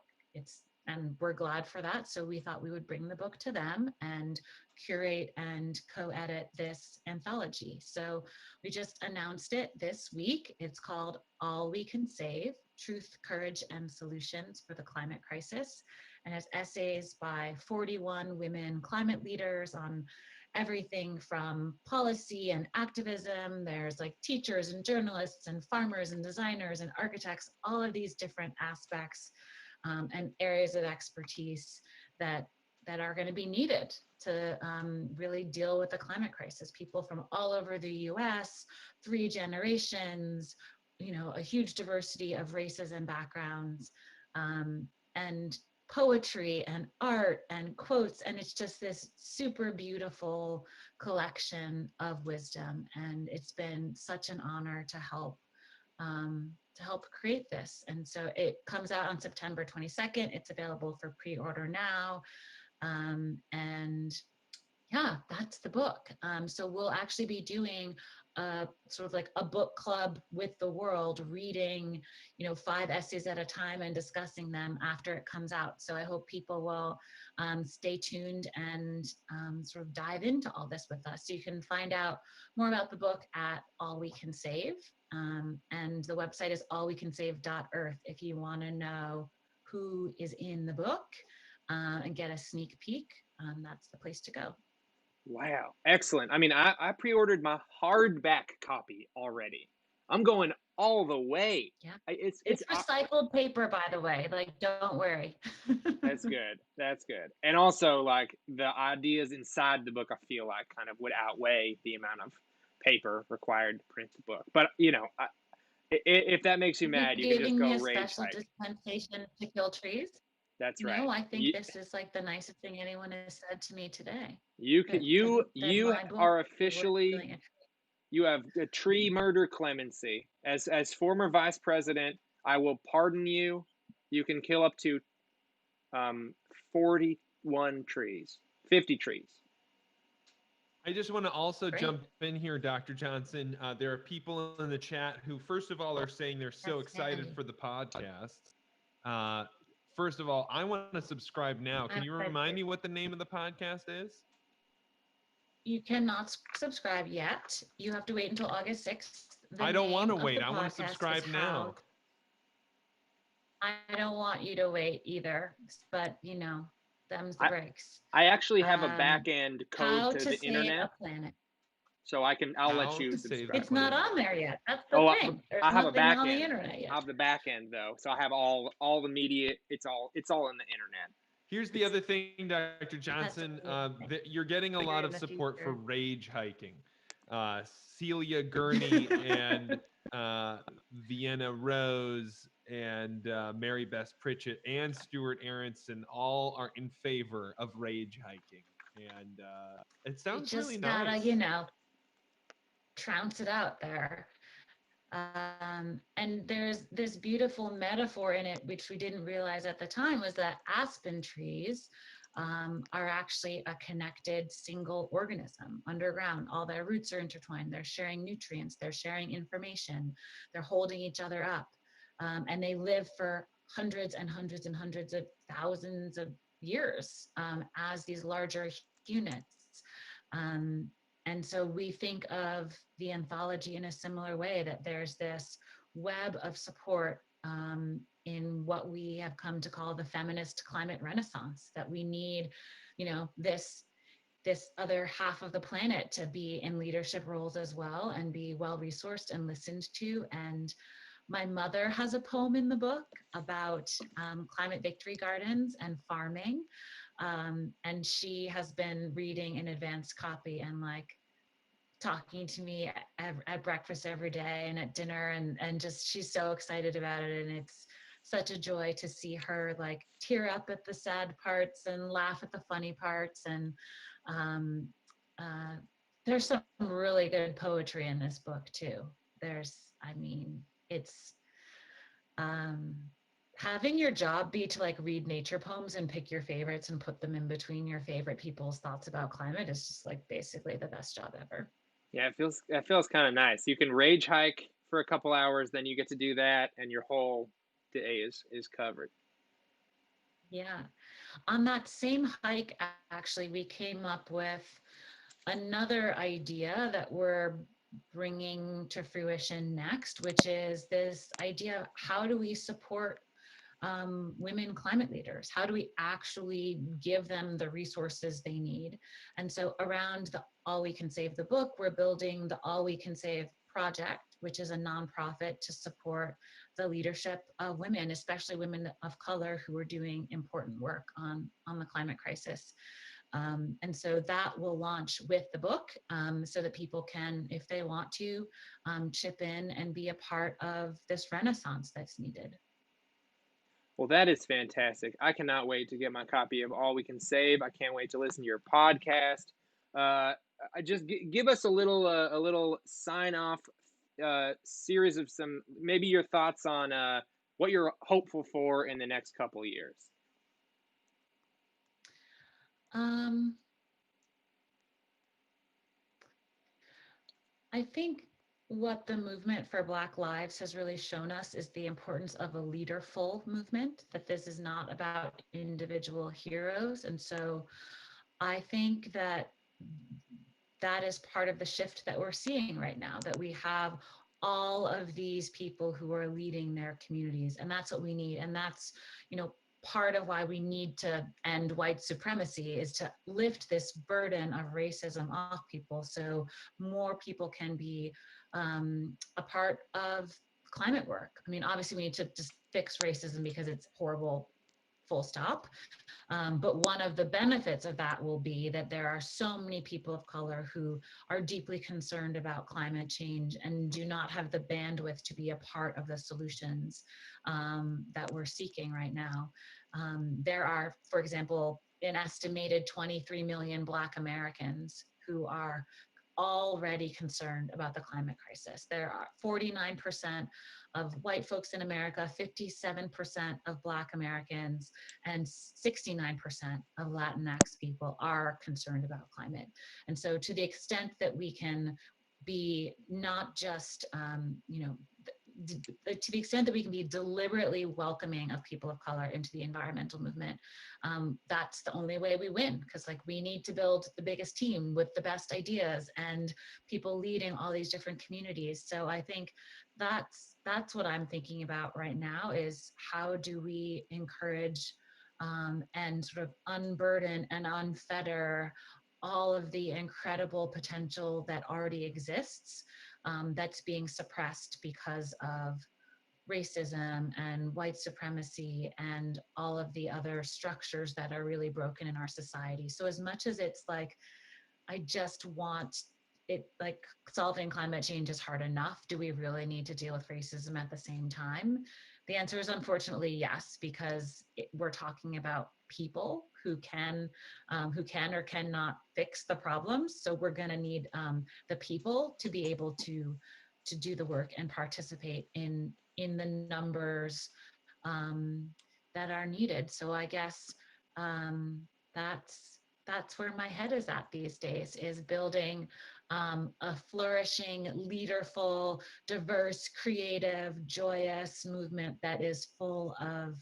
And we're glad for that. So we thought we would bring the book to them and curate and co-edit this anthology. So we just announced it this week. It's called All We Can Save: Truth, Courage, and Solutions for the Climate Crisis. And it's essays by 41 women climate leaders on everything from policy and activism. There's like teachers and journalists and farmers and designers and architects, all of these different aspects and areas of expertise that are going to be needed to really deal with the climate crisis. People from all over the US, 3 generations, a huge diversity of races and backgrounds, and poetry and art and quotes. And it's just this super beautiful collection of wisdom. And it's been such an honor to help to help create this. And so it comes out on September 22nd. It's available for pre-order now. And yeah, that's the book. So we'll actually be doing sort of like a book club with the world, reading, 5 essays at a time and discussing them after it comes out. So I hope people will stay tuned and sort of dive into all this with us. So you can find out more about the book at All We Can Save. And the website is allwecансave.earth if you want to know who is in the book and get a sneak peek. That's the place to go. Wow, excellent. I mean, I pre-ordered my hardback copy already. I'm going all the way. Yeah, It's recycled paper, by the way. Like, don't worry. That's good. That's good. And also, like, the ideas inside the book, I feel like kind of would outweigh the amount of paper required to print the book. But if that makes you mad, you can just go rage special hike. dispensation to kill trees. That's right. I think this is like the nicest thing anyone has said to me today. You are officially, you have a tree murder clemency. As former vice president, I will pardon you. You can kill up to 41 trees, 50 trees. I just want to also jump in here, Dr. Johnson. There are people in the chat who, first of all, are saying they're so excited for the podcast. First of all, I want to subscribe now. Can you remind me what the name of the podcast is? You cannot subscribe yet. You have to wait until August 6th. I don't want to wait. I want to subscribe now. I don't want you to wait either, but them's the breaks. I actually have a back end code to the internet. A planet. So I'll let you subscribe. It's not on there yet. That's the thing. I have a back on end. The internet yet. I have the back end though, so I have all the media. It's all in the internet. Here's the other thing, Dr. Johnson. You're getting a lot of support for rage hiking. Celia Gurney and Vienna Rose and Mary Beth Pritchett and Stuart Aronson all are in favor of rage hiking. And it sounds really nice. You just gotta, trounce it out there. And there's this beautiful metaphor in it, which we didn't realize at the time, was that aspen trees are actually a connected single organism underground. All their roots are intertwined. They're sharing nutrients. They're sharing information. They're holding each other up. And they live for hundreds and hundreds and hundreds of thousands of years as these larger units. And so we think of the anthology in a similar way, that there's this web of support in what we have come to call the feminist climate renaissance, that we need, this other half of the planet to be in leadership roles as well and be well-resourced and listened to. And my mother has a poem in the book about climate victory gardens and farming. And she has been reading an advanced copy and talking to me at breakfast every day and at dinner, and just, she's so excited about it. And it's such a joy to see her tear up at the sad parts and laugh at the funny parts. And there's some really good poetry in this book too. It's having your job be to read nature poems and pick your favorites and put them in between your favorite people's thoughts about climate is just basically the best job ever. Yeah, it feels kind of nice. You can rage hike for a couple hours, then you get to do that, and your whole day is covered. Yeah. On that same hike, actually, we came up with another idea that we're bringing to fruition next, which is this idea of how do we support women climate leaders? How do we actually give them the resources they need? And so around the All We Can Save the book, we're building the All We Can Save project, which is a nonprofit to support the leadership of women, especially women of color who are doing important work on the climate crisis. And so that will launch with the book so that people can, if they want to, chip in and be a part of this renaissance that's needed. Well, that is fantastic. I cannot wait to get my copy of All We Can Save. I can't wait to listen to your podcast. Just give us a little sign off series of maybe your thoughts on what you're hopeful for in the next couple of years. I think what the movement for Black Lives has really shown us is the importance of a leaderful movement, that this is not about individual heroes. And so I think that that is part of the shift that we're seeing right now, that we have all of these people who are leading their communities, and that's what we need. And that's, you know, part of why we need to end white supremacy, is to lift this burden of racism off people so more people can be a part of climate work. I mean, obviously we need to just fix racism because it's horrible, full stop. But one of the benefits of that will be that there are so many people of color who are deeply concerned about climate change and do not have the bandwidth to be a part of the solutions that we're seeking right now. There are, for example, an estimated 23 million Black Americans who are already concerned about the climate crisis. There are 49% of white folks in America, 57% of Black Americans, and 69% of Latinx people are concerned about climate. And so to the extent that we can be not just, you know, to the extent that we can be deliberately welcoming of people of color into the environmental movement, that's the only way we win. Because like we need to build the biggest team with the best ideas and people leading all these different communities. So I think that's what I'm thinking about right now, is how do we encourage and sort of unburden and unfetter all of the incredible potential that already exists, that's being suppressed because of racism and white supremacy and all of the other structures that are really broken in our society. So as much as it's like, I just want it, like solving climate change is hard enough, do we really need to deal with racism at the same time? The answer is unfortunately yes, because we're talking about people who can or cannot fix the problems. So we're going to need the people to be able to do the work and participate in the numbers that are needed. So I guess that's where my head is at these days, is building a flourishing, leaderful, diverse, creative, joyous movement that is full of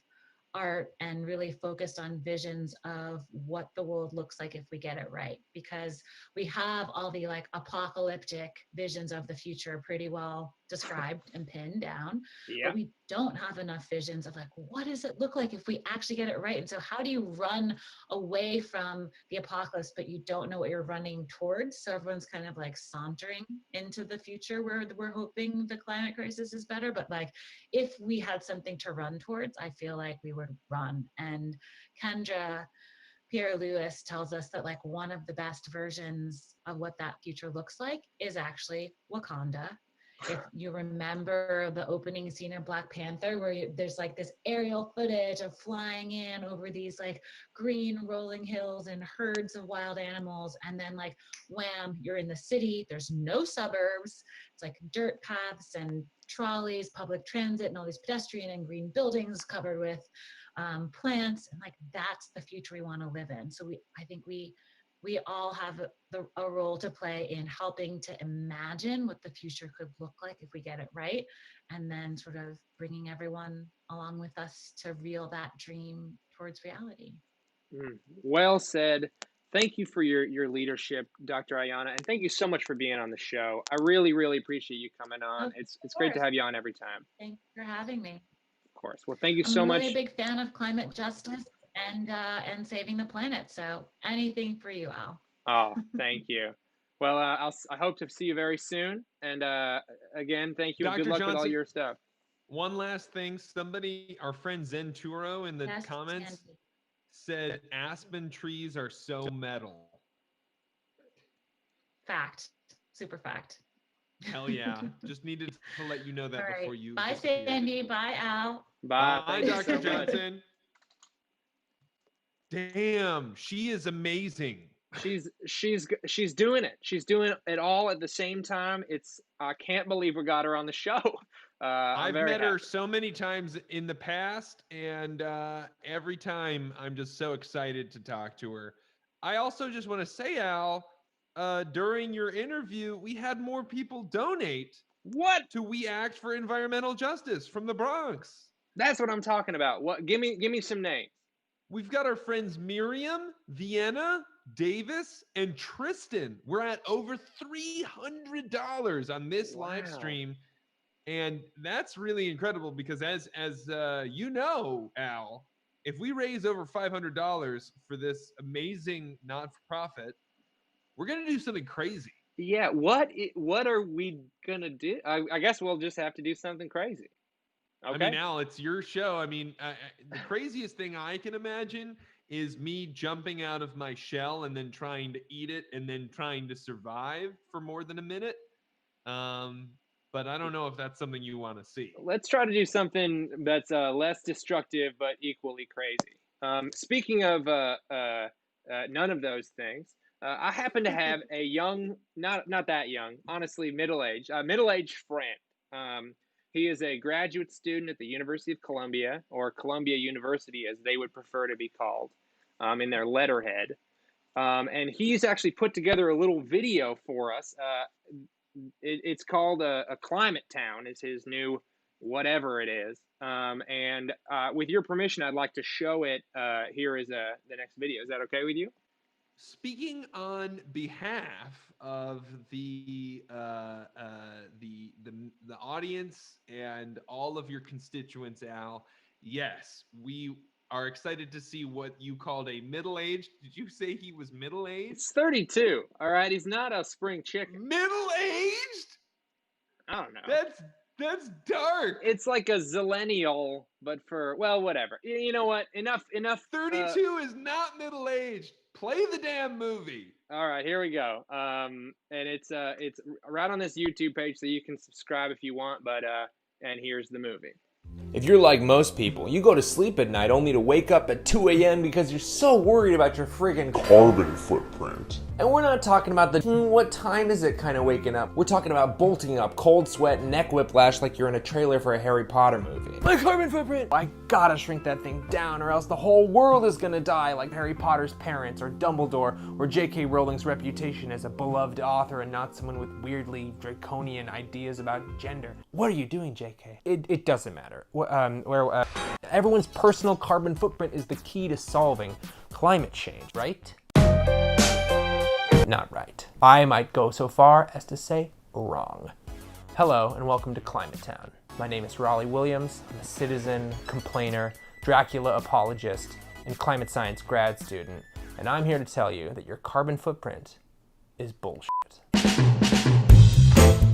art and really focused on visions of what the world looks like if we get it right. Because we have all the like apocalyptic visions of the future pretty well described and pinned down, Yeah. but we don't have enough visions of like, what does it look like if we actually get it right? And so how do you run away from the apocalypse, but you don't know what you're running towards? So everyone's kind of like sauntering into the future where we're hoping the climate crisis is better. But like, if we had something to run towards, I feel like we would run. And Kendra Pierre-Louis tells us that like one of the best versions of what that future looks like is actually Wakanda. If you remember the opening scene of Black Panther, where there's like this aerial footage of flying in over these like green rolling hills and herds of wild animals, and then like wham, you're in the city, there's no suburbs, it's like dirt paths and trolleys, public transit, and all these pedestrian and green buildings covered with plants, and like that's the future we want to live in. So I think we all have a role to play in helping to imagine what the future could look like if we get it right, and then sort of bringing everyone along with us to reel that dream towards reality. Well said. Thank you for your leadership, Dr. Ayanna, and thank you so much for being on the show. I really, really appreciate you coming on. It's great to have you on every time. Thanks for having me. Of course. Well, thank you so much. I'm really a big fan of climate justice and saving the planet. So anything for you, Al. Oh, thank you. Well, I hope to see you very soon. And again, thank you. And good luck with all your stuff. One last thing. Somebody, our friend Zenturo in the comments said aspen trees are so metal. Fact. Super fact. Hell yeah. Just needed to let you know that right. before you Bye, disappeared. Sandy. Bye, Al. Bye, Dr. Johnson. Damn, she is amazing. she's doing it. She's doing it all at the same time. I can't believe we got her on the show. I've met her so many times in the past, and every time I'm just so excited to talk to her. I also just want to say, Al, during your interview, we had more people donate. What? To We Act for Environmental Justice from the Bronx. That's what I'm talking about. What? Give me some names. We've got our friends Miriam, Vienna, Davis, and Tristan. We're at over $300 on this live stream. And that's really incredible because as you know, Al, if we raise over $500 for this amazing not-for-profit, we're going to do something crazy. Yeah, what are we going to do? I guess we'll just have to do something crazy. Okay. I mean, Al, it's your show. I mean, the craziest thing I can imagine is me jumping out of my shell and then trying to eat it and then trying to survive for more than a minute. But I don't know if that's something you want to see. Let's try to do something that's less destructive but equally crazy. Speaking of none of those things, I happen to have a young, not that young, honestly, middle-aged friend. He is a graduate student at the University of Columbia, or Columbia University as they would prefer to be called in their letterhead. And he's actually put together a little video for us. It's called a Climate Town is his new whatever it is. And with your permission, I'd like to show it. Here is the next video. Is that okay with you? Speaking on behalf of the audience and all of your constituents, Al, yes, we are excited to see what you called a middle-aged. Did you say he was middle-aged? It's 32. All right, he's not a spring chicken. Middle-aged? I don't know. That's dark. It's like a zillennial, but for, well, whatever. You know what? Enough. 32 is not middle-aged. Play the damn movie. All right, here we go. And it's right on this YouTube page, so you can subscribe if you want. But and here's the movie. If you're like most people, you go to sleep at night only to wake up at 2 a.m. because you're so worried about your friggin' carbon footprint. And we're not talking about the what time is it kind of waking up. We're talking about bolting up, cold sweat, neck whiplash like you're in a trailer for a Harry Potter movie. My carbon footprint! I gotta shrink that thing down or else the whole world is gonna die like Harry Potter's parents or Dumbledore or J.K. Rowling's reputation as a beloved author and not someone with weirdly draconian ideas about gender. What are you doing, J.K.? It doesn't matter. Everyone's personal carbon footprint is the key to solving climate change, right? Not right. I might go so far as to say wrong. Hello and welcome to Climate Town. My name is ROLLIE Williams. I'm a citizen, complainer, Dracula apologist, and climate science grad student. And I'm here to tell you that your carbon footprint is bullshit.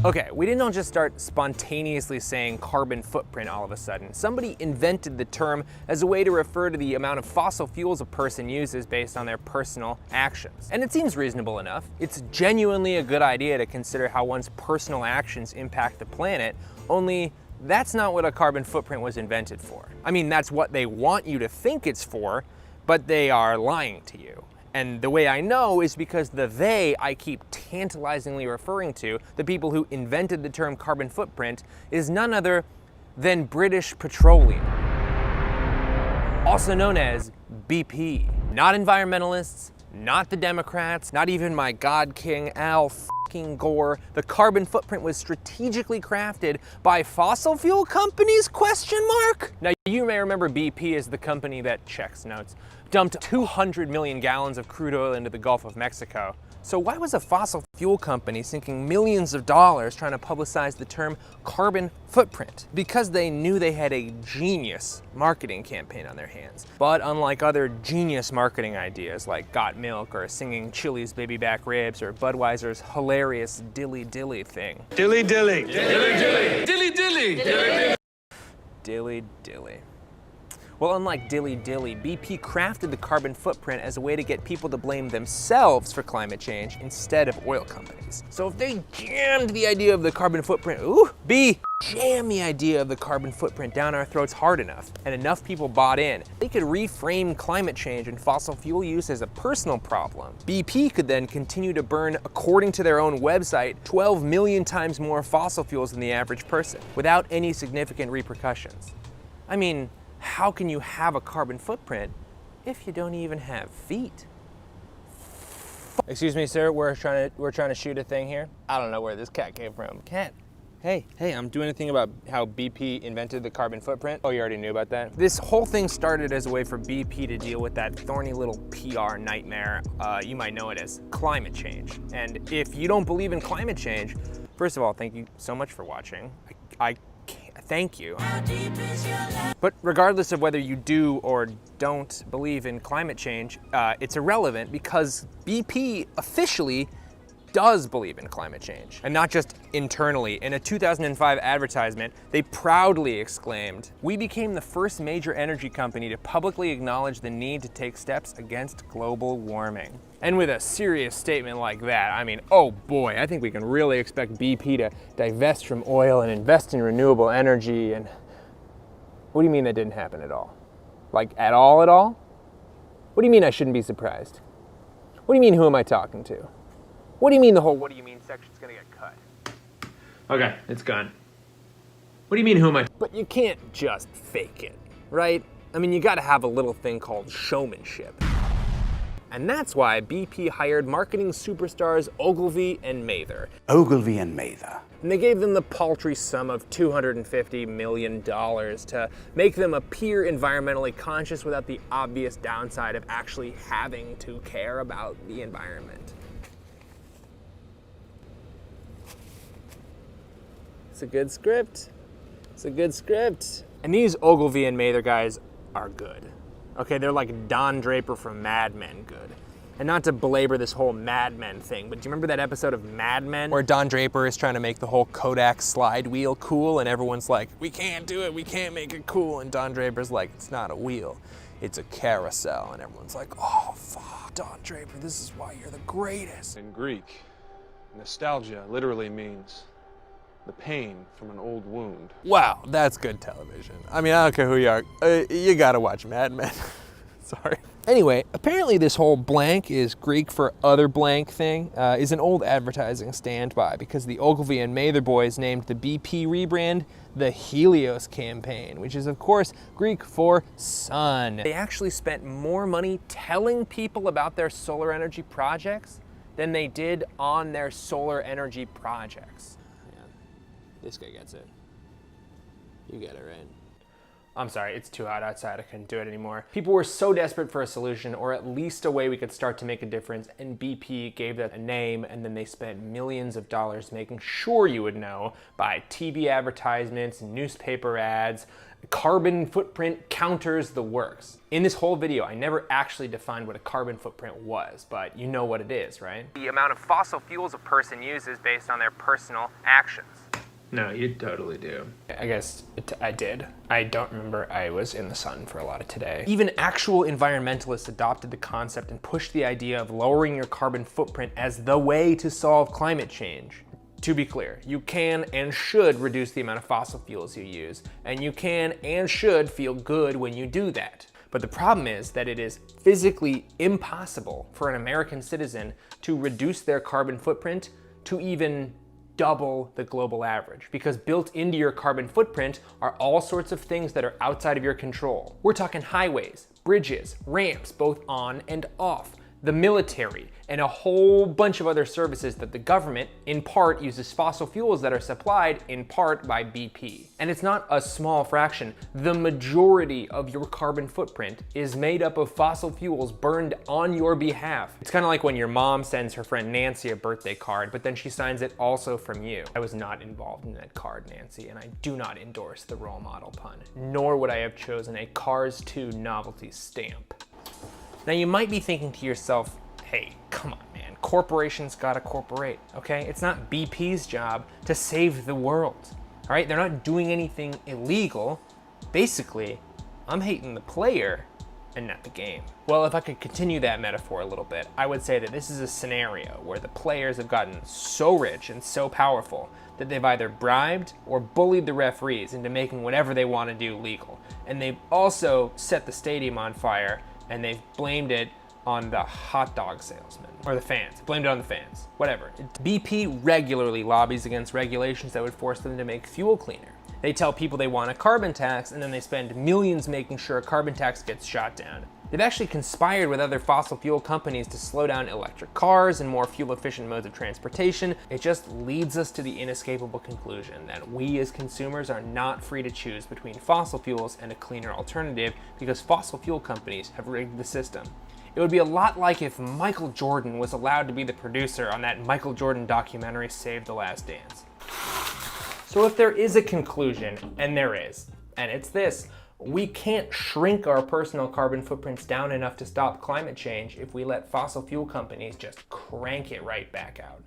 Okay, we didn't all just start spontaneously saying carbon footprint all of a sudden. Somebody invented the term as a way to refer to the amount of fossil fuels a person uses based on their personal actions. And it seems reasonable enough. It's genuinely a good idea to consider how one's personal actions impact the planet, only that's not what a carbon footprint was invented for. I mean, that's what they want you to think it's for, but they are lying to you. And the way I know is because the they I keep tantalizingly referring to, the people who invented the term carbon footprint, is none other than British Petroleum, also known as BP. Not environmentalists, not the Democrats, not even my God King Al fucking Gore. The carbon footprint was strategically crafted by fossil fuel companies, ? Now you may remember BP as the company that, checks notes, dumped 200 million gallons of crude oil into the Gulf of Mexico. So why was a fossil fuel company sinking millions of dollars trying to publicize the term carbon footprint? Because they knew they had a genius marketing campaign on their hands. But unlike other genius marketing ideas like Got Milk or singing Chili's Baby Back Ribs or Budweiser's hilarious Dilly Dilly thing. Dilly Dilly. Dilly Dilly. Dilly Dilly. Dilly Dilly Dilly. Well, unlike Dilly Dilly, BP crafted the carbon footprint as a way to get people to blame themselves for climate change instead of oil companies. So if they jammed the idea of the carbon footprint, jam the idea of the carbon footprint down our throats hard enough, and enough people bought in, they could reframe climate change and fossil fuel use as a personal problem. BP could then continue to burn, according to their own website, 12 million times more fossil fuels than the average person, without any significant repercussions. I mean, how can you have a carbon footprint if you don't even have feet? Excuse me, sir, we're trying to shoot a thing here. I don't know where this cat came from. Cat. Hey, I'm doing a thing about how BP invented the carbon footprint. Oh, you already knew about that? This whole thing started as a way for BP to deal with that thorny little PR nightmare. You might know it as climate change. And if you don't believe in climate change, first of all, thank you so much for watching. I thank you. But regardless of whether you do or don't believe in climate change, it's irrelevant because BP officially does believe in climate change, and not just internally. In a 2005 advertisement, they proudly exclaimed, "We became the first major energy company to publicly acknowledge the need to take steps against global warming." And with a serious statement like that, I mean, oh boy, I think we can really expect BP to divest from oil and invest in renewable energy. And what do you mean that didn't happen at all? Like at all? What do you mean I shouldn't be surprised? What do you mean, who am I talking to? What do you mean the whole "what do you mean" section's gonna get cut? Okay, it's gone. What do you mean, who am I? But you can't just fake it, right? I mean, you gotta have a little thing called showmanship. And that's why BP hired marketing superstars Ogilvy and Mather. Ogilvy and Mather. And they gave them the paltry sum of $250 million to make them appear environmentally conscious without the obvious downside of actually having to care about the environment. It's a good script. It's a good script. And these Ogilvy and Mather guys are good. Okay, they're like Don Draper from Mad Men good. And not to belabor this whole Mad Men thing, but do you remember that episode of Mad Men where Don Draper is trying to make the whole Kodak slide wheel cool and everyone's like, "We can't do it, we can't make it cool." And Don Draper's like, "It's not a wheel, it's a carousel." And everyone's like, "Oh, fuck, Don Draper, this is why you're the greatest." In Greek, nostalgia literally means the pain from an old wound. Wow, that's good television. I mean, I don't care who you are, you gotta watch Mad Men. Sorry. Anyway, apparently this whole blank is Greek for other blank thing is an old advertising standby because the Ogilvy and Mather boys named the BP rebrand the Helios campaign, which is of course Greek for sun. They actually spent more money telling people about their solar energy projects than they did on their solar energy projects. This guy gets it. You get it, right? I'm sorry, it's too hot outside. I couldn't do it anymore. People were so desperate for a solution, or at least a way we could start to make a difference, and BP gave that a name, and then they spent millions of dollars making sure you would know by TV advertisements, newspaper ads, carbon footprint counters, the works. In this whole video, I never actually defined what a carbon footprint was, but you know what it is, right? The amount of fossil fuels a person uses based on their personal actions. No, you totally do. I guess I did. I don't remember. I was in the sun for a lot of today. Even actual environmentalists adopted the concept and pushed the idea of lowering your carbon footprint as the way to solve climate change. To be clear, you can and should reduce the amount of fossil fuels you use, and you can and should feel good when you do that. But the problem is that it is physically impossible for an American citizen to reduce their carbon footprint to even double the global average, because built into your carbon footprint are all sorts of things that are outside of your control. We're talking highways, bridges, ramps, both on and off, the military, and a whole bunch of other services that the government, in part, uses fossil fuels that are supplied, in part, by BP. And it's not a small fraction. The majority of your carbon footprint is made up of fossil fuels burned on your behalf. It's kind of like when your mom sends her friend Nancy a birthday card, but then she signs it also from you. I was not involved in that card, Nancy, and I do not endorse the role model pun, nor would I have chosen a Cars 2 novelty stamp. Now you might be thinking to yourself, hey, come on, man, corporations gotta corporate, okay? It's not BP's job to save the world, all right? They're not doing anything illegal. Basically, I'm hating the player and not the game. Well, if I could continue that metaphor a little bit, I would say that this is a scenario where the players have gotten so rich and so powerful that they've either bribed or bullied the referees into making whatever they want to do legal. And they've also set the stadium on fire, and they've blamed it on the hot dog salesman, or the fans. Blamed it on the fans, whatever. BP regularly lobbies against regulations that would force them to make fuel cleaner. They tell people they want a carbon tax, and then they spend millions making sure a carbon tax gets shot down. They've actually conspired with other fossil fuel companies to slow down electric cars and more fuel-efficient modes of transportation. It just leads us to the inescapable conclusion that we as consumers are not free to choose between fossil fuels and a cleaner alternative because fossil fuel companies have rigged the system. It would be a lot like if Michael Jordan was allowed to be the producer on that Michael Jordan documentary, Save the Last Dance. So if there is a conclusion, and there is, and it's this: we can't shrink our personal carbon footprints down enough to stop climate change if we let fossil fuel companies just crank it right back out.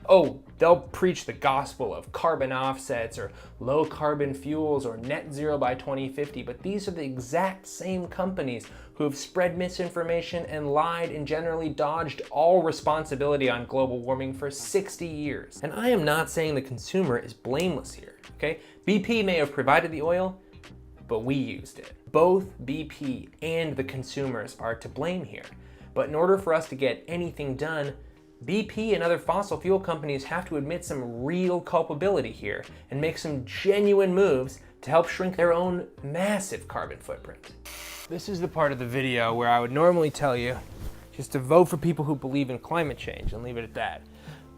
Oh, they'll preach the gospel of carbon offsets or low carbon fuels or net zero by 2050, but these are the exact same companies who have spread misinformation and lied and generally dodged all responsibility on global warming for 60 years. And I am not saying the consumer is blameless here, okay? BP may have provided the oil, but we used it. Both BP and the consumers are to blame here. But in order for us to get anything done, BP and other fossil fuel companies have to admit some real culpability here and make some genuine moves to help shrink their own massive carbon footprint. This is the part of the video where I would normally tell you just to vote for people who believe in climate change and leave it at that.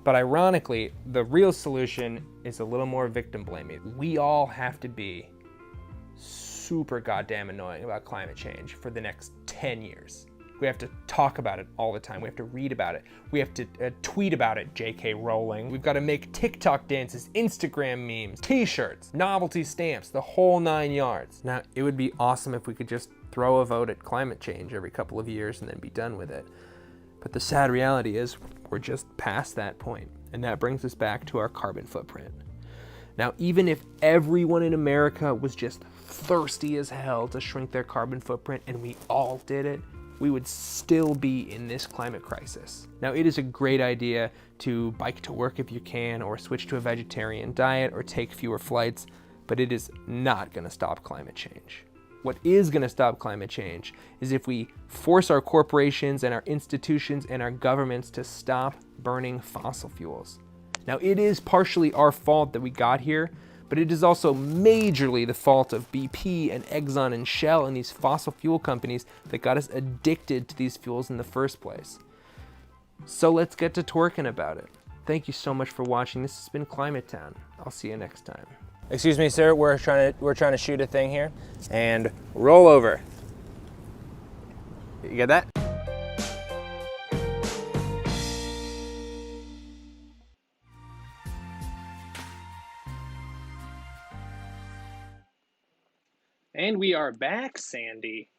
But ironically, the real solution is a little more victim blaming. We all have to be super goddamn annoying about climate change for the next 10 years. We have to talk about it all the time. We have to read about it. We have to tweet about it, JK Rowling. We've got to make TikTok dances, Instagram memes, t-shirts, novelty stamps, the whole 9 yards. Now, it would be awesome if we could just throw a vote at climate change every couple of years and then be done with it. But the sad reality is we're just past that point. And that brings us back to our carbon footprint. Now, even if everyone in America was just thirsty as hell to shrink their carbon footprint and we all did it, we would still be in this climate crisis. Now, it is a great idea to bike to work if you can, or switch to a vegetarian diet, or take fewer flights, but it is not gonna stop climate change. What is gonna stop climate change is if we force our corporations and our institutions and our governments to stop burning fossil fuels. Now, it is partially our fault that we got here, but it is also majorly the fault of BP and Exxon and Shell and these fossil fuel companies that got us addicted to these fuels in the first place. So let's get to twerking about it. Thank you so much for watching. This has been Climate Town. I'll see you next time. Excuse me, sir. We're trying to shoot a thing here, and roll over. You get that? And we are back, Sandy.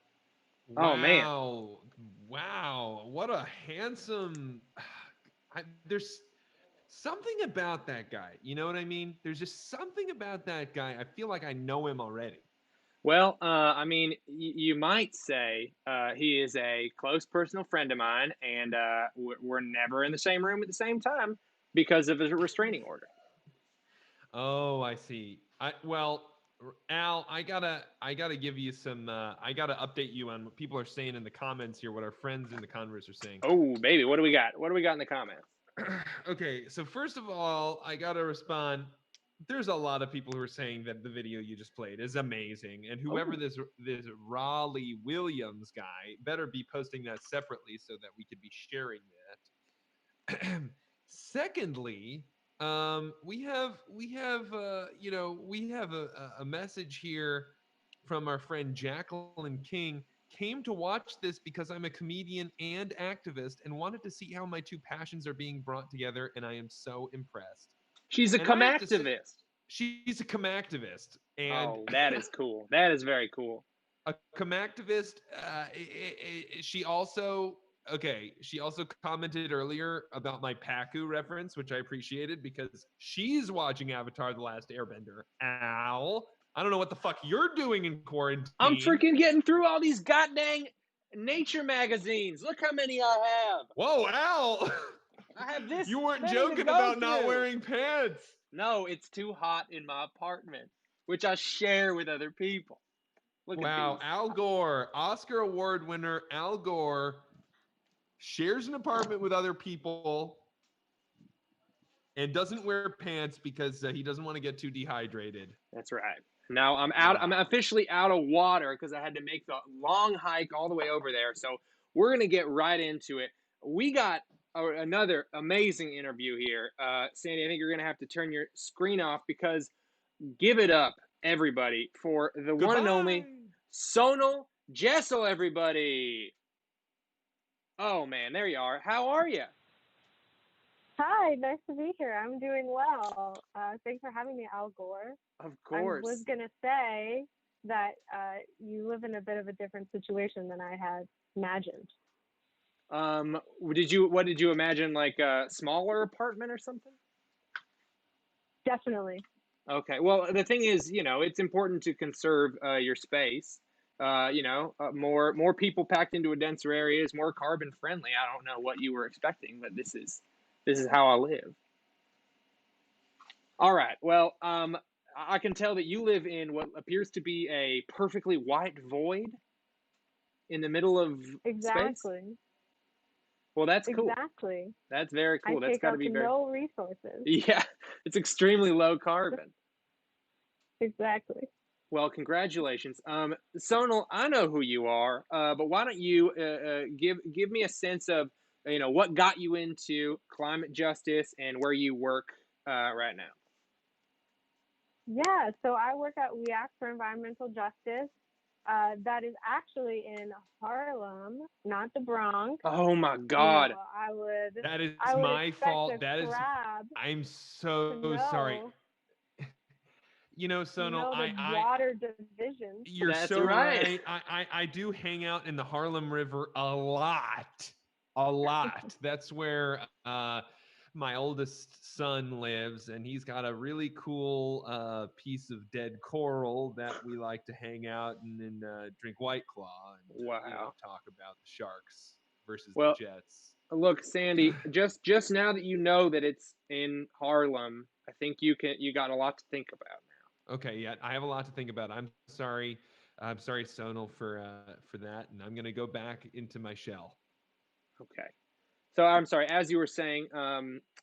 Oh, man. Wow. What a handsome... there's something about that guy. You know what I mean? There's just something about that guy. I feel like I know him already. Well, I mean, you might say he is a close personal friend of mine, and we're never in the same room at the same time because of a restraining order. Oh, I see. Well, Al, I gotta give you some. I gotta update you on what people are saying in the comments here. What our friends in the Converse are saying. Oh, baby, what do we got? What do we got in the comments? Okay, so first of all, I gotta respond. There's a lot of people who are saying that the video you just played is amazing, and whoever this Raleigh Williams guy better be posting that separately so that we could be sharing that. Secondly, we have a message here from our friend Jacqueline King. Came to watch this because I'm a comedian and activist and wanted to see how my two passions are being brought together, and I am so impressed. She's a comactivist. She's a comactivist. And oh, that is cool. That is very cool. A comactivist. She also commented earlier about my Pacu reference, which I appreciated because she's watching Avatar: The Last Airbender. Al, I don't know what the fuck you're doing in quarantine. I'm freaking getting through all these goddamn nature magazines. Look how many I have. Whoa, Al! I have this. You weren't many to joking go about not through. wearing pants. No, it's too hot in my apartment, which I share with other people. Look Wow, at these. Al Gore, Oscar Award winner Al Gore, shares an apartment with other people and doesn't wear pants because he doesn't want to get too dehydrated. That's right. Now I'm out. Wow. I'm officially out of water because I had to make the long hike all the way over there. So we're gonna get right into it. We got another amazing interview here. Sandy, I think you're gonna have to turn your screen off because give it up, everybody, for the one and only SONAL JESSEL, everybody. Oh man, there you are. How are you? Hi, nice to be here. I'm doing well. Thanks for having me, Al Gore. Of course. I was going to say that you live in a bit of a different situation than I had imagined. What did you imagine, like a smaller apartment or something? Definitely. Okay. Well, the thing is, it's important to conserve your space. More people packed into a denser area is more carbon friendly. I don't know what you were expecting, but this is how I live. All right. Well, I can tell that you live in what appears to be a perfectly white void in the middle of Exactly. space. Well, that's cool. Exactly. That's very cool. That's got to be very. No resources. Yeah, it's extremely low carbon. Exactly. Well, congratulations. Sonal, I know who you are, but why don't you give me a sense of what got you into climate justice and where you work right now? Yeah, so I work at We Act for Environmental Justice. That is actually in Harlem, not the Bronx. Oh my God! That is my fault. I'm so sorry. Sonal, water division. You're That's so right. I do hang out in the Harlem River a lot. That's where my oldest son lives, and he's got a really cool piece of dead coral that we like to hang out and drink White Claw and talk about the Sharks versus the Jets. Look, Sandy, just now that you know that it's in Harlem, I think you got a lot to think about now. Okay, yeah, I have a lot to think about. I'm sorry, Sonal, for that, and I'm gonna go back into my shell. Okay, so I'm sorry. As you were saying,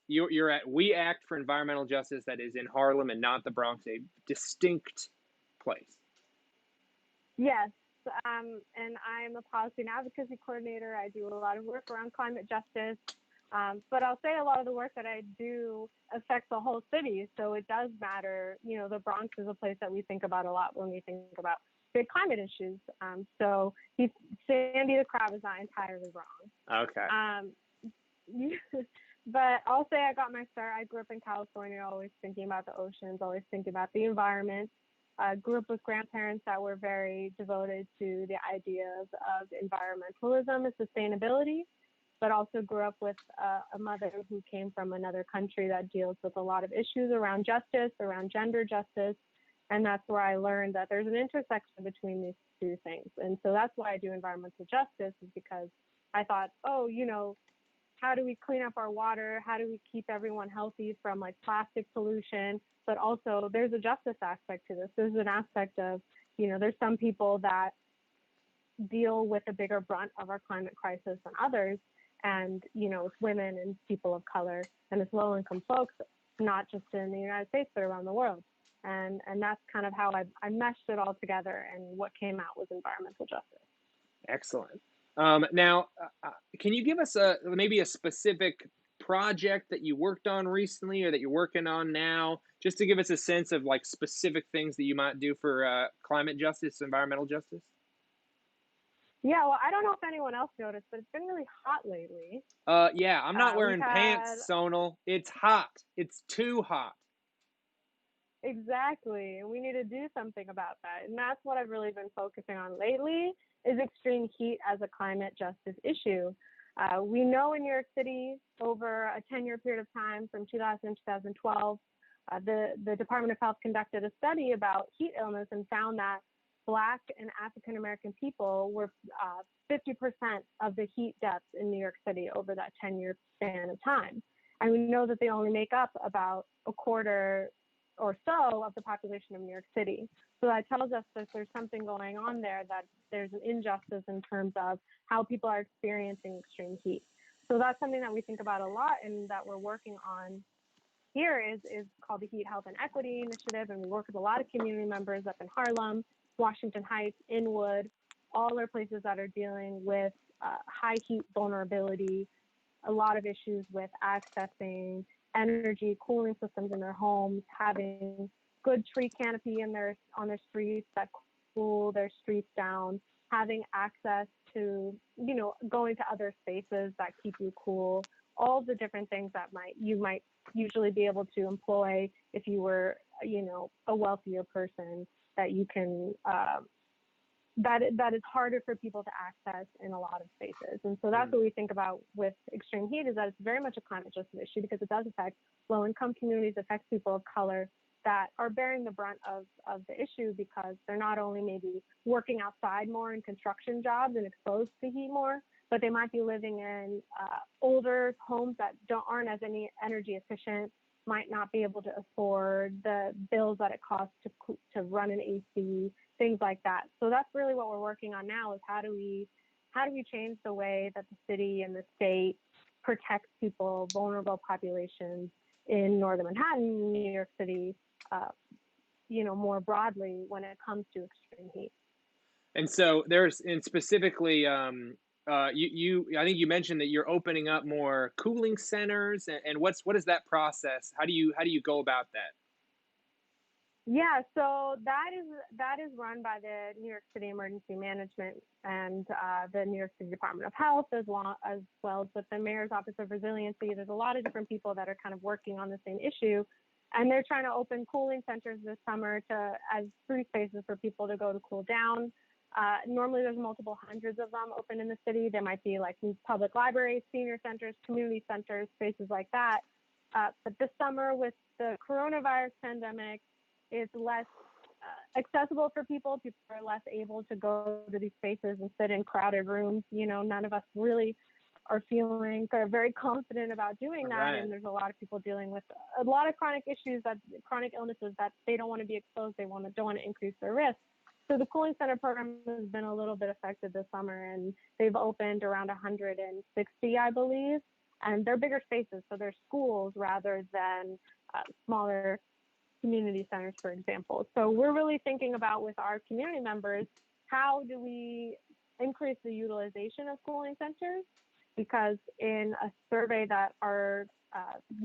you're at We Act for Environmental Justice, that is in Harlem and not the Bronx, a distinct place. Yes, and I'm a policy and advocacy coordinator. I do a lot of work around climate justice. But I'll say a lot of the work that I do affects the whole city. So it does matter. The Bronx is a place that we think about a lot when we think about big climate issues. So Sandy the Crab is not entirely wrong. Okay. But I'll say I got my start. I grew up in California, always thinking about the oceans, always thinking about the environment. Grew up with grandparents that were very devoted to the ideas of environmentalism and sustainability, but also grew up with a mother who came from another country that deals with a lot of issues around justice, around gender justice. And that's where I learned that there's an intersection between these two things. And so that's why I do environmental justice, is because I thought, how do we clean up our water? How do we keep everyone healthy from plastic pollution? But also there's a justice aspect to this. There's an aspect of, there's some people that deal with a bigger brunt of our climate crisis than others. And, it's women and people of color, and it's low-income folks, not just in the United States, but around the world. And that's kind of how I meshed it all together, and what came out was environmental justice. Excellent. Now, can you give us maybe a specific project that you worked on recently or that you're working on now, just to give us a sense of specific things that you might do for climate justice, environmental justice? Yeah, well, I don't know if anyone else noticed, but it's been really hot lately. Yeah, I'm not wearing pants, Sonal. It's hot. It's too hot. Exactly. And we need to do something about that. And that's what I've really been focusing on lately, is extreme heat as a climate justice issue. We know in New York City, over a 10-year period of time from 2000 to 2012, the Department of Health conducted a study about heat illness and found that Black and African American people were 50% of the heat deaths in New York City over that 10-year span of time. And we know that they only make up about a quarter or so of the population of New York City. So that tells us that there's something going on there, that there's an injustice in terms of how people are experiencing extreme heat. So that's something that we think about a lot and that we're working on here is called the Heat, Health, and Equity Initiative. And we work with a lot of community members up in Harlem, Washington Heights, Inwood. All are places that are dealing with high heat vulnerability, a lot of issues with accessing energy, cooling systems in their homes, having good tree canopy on their streets that cool their streets down, having access to, going to other spaces that keep you cool, all the different things that you might usually be able to employ if you were, a wealthier person that you can, that is harder for people to access in a lot of spaces. And so that's what we think about with extreme heat, is that it's very much a climate justice issue because it does affect low-income communities, affects people of color that are bearing the brunt of the issue because they're not only maybe working outside more in construction jobs and exposed to heat more, but they might be living in older homes that aren't as energy efficient, might not be able to afford the bills that it costs to run an AC, things like that. So that's really what we're working on now, is how do we change the way that the city and the state protects people, vulnerable populations in Northern Manhattan, New York City, more broadly when it comes to extreme heat. And so specifically, I think you mentioned that you're opening up more cooling centers, and what is that process? How do you go about that? Yeah, so that is run by the New York City Emergency Management and the New York City Department of Health, as well as with the Mayor's Office of Resiliency. There's a lot of different people that are kind of working on the same issue, and they're trying to open cooling centers this summer as free spaces for people to go to cool down. Normally there's multiple hundreds of them open in the city. There might be like public libraries, senior centers, community centers, spaces like that. But this summer with the coronavirus pandemic, it's less accessible for people. People are less able to go to these spaces and sit in crowded rooms. None of us really are feeling very confident about doing that. Right. And there's a lot of people dealing with a lot of chronic illnesses that they don't want to be exposed. They don't want to increase their risk. So the cooling center program has been a little bit affected this summer, and they've opened around 160, I believe, and they're bigger spaces. So they're schools rather than smaller community centers, for example. So we're really thinking about, with our community members, how do we increase the utilization of cooling centers? Because in a survey that our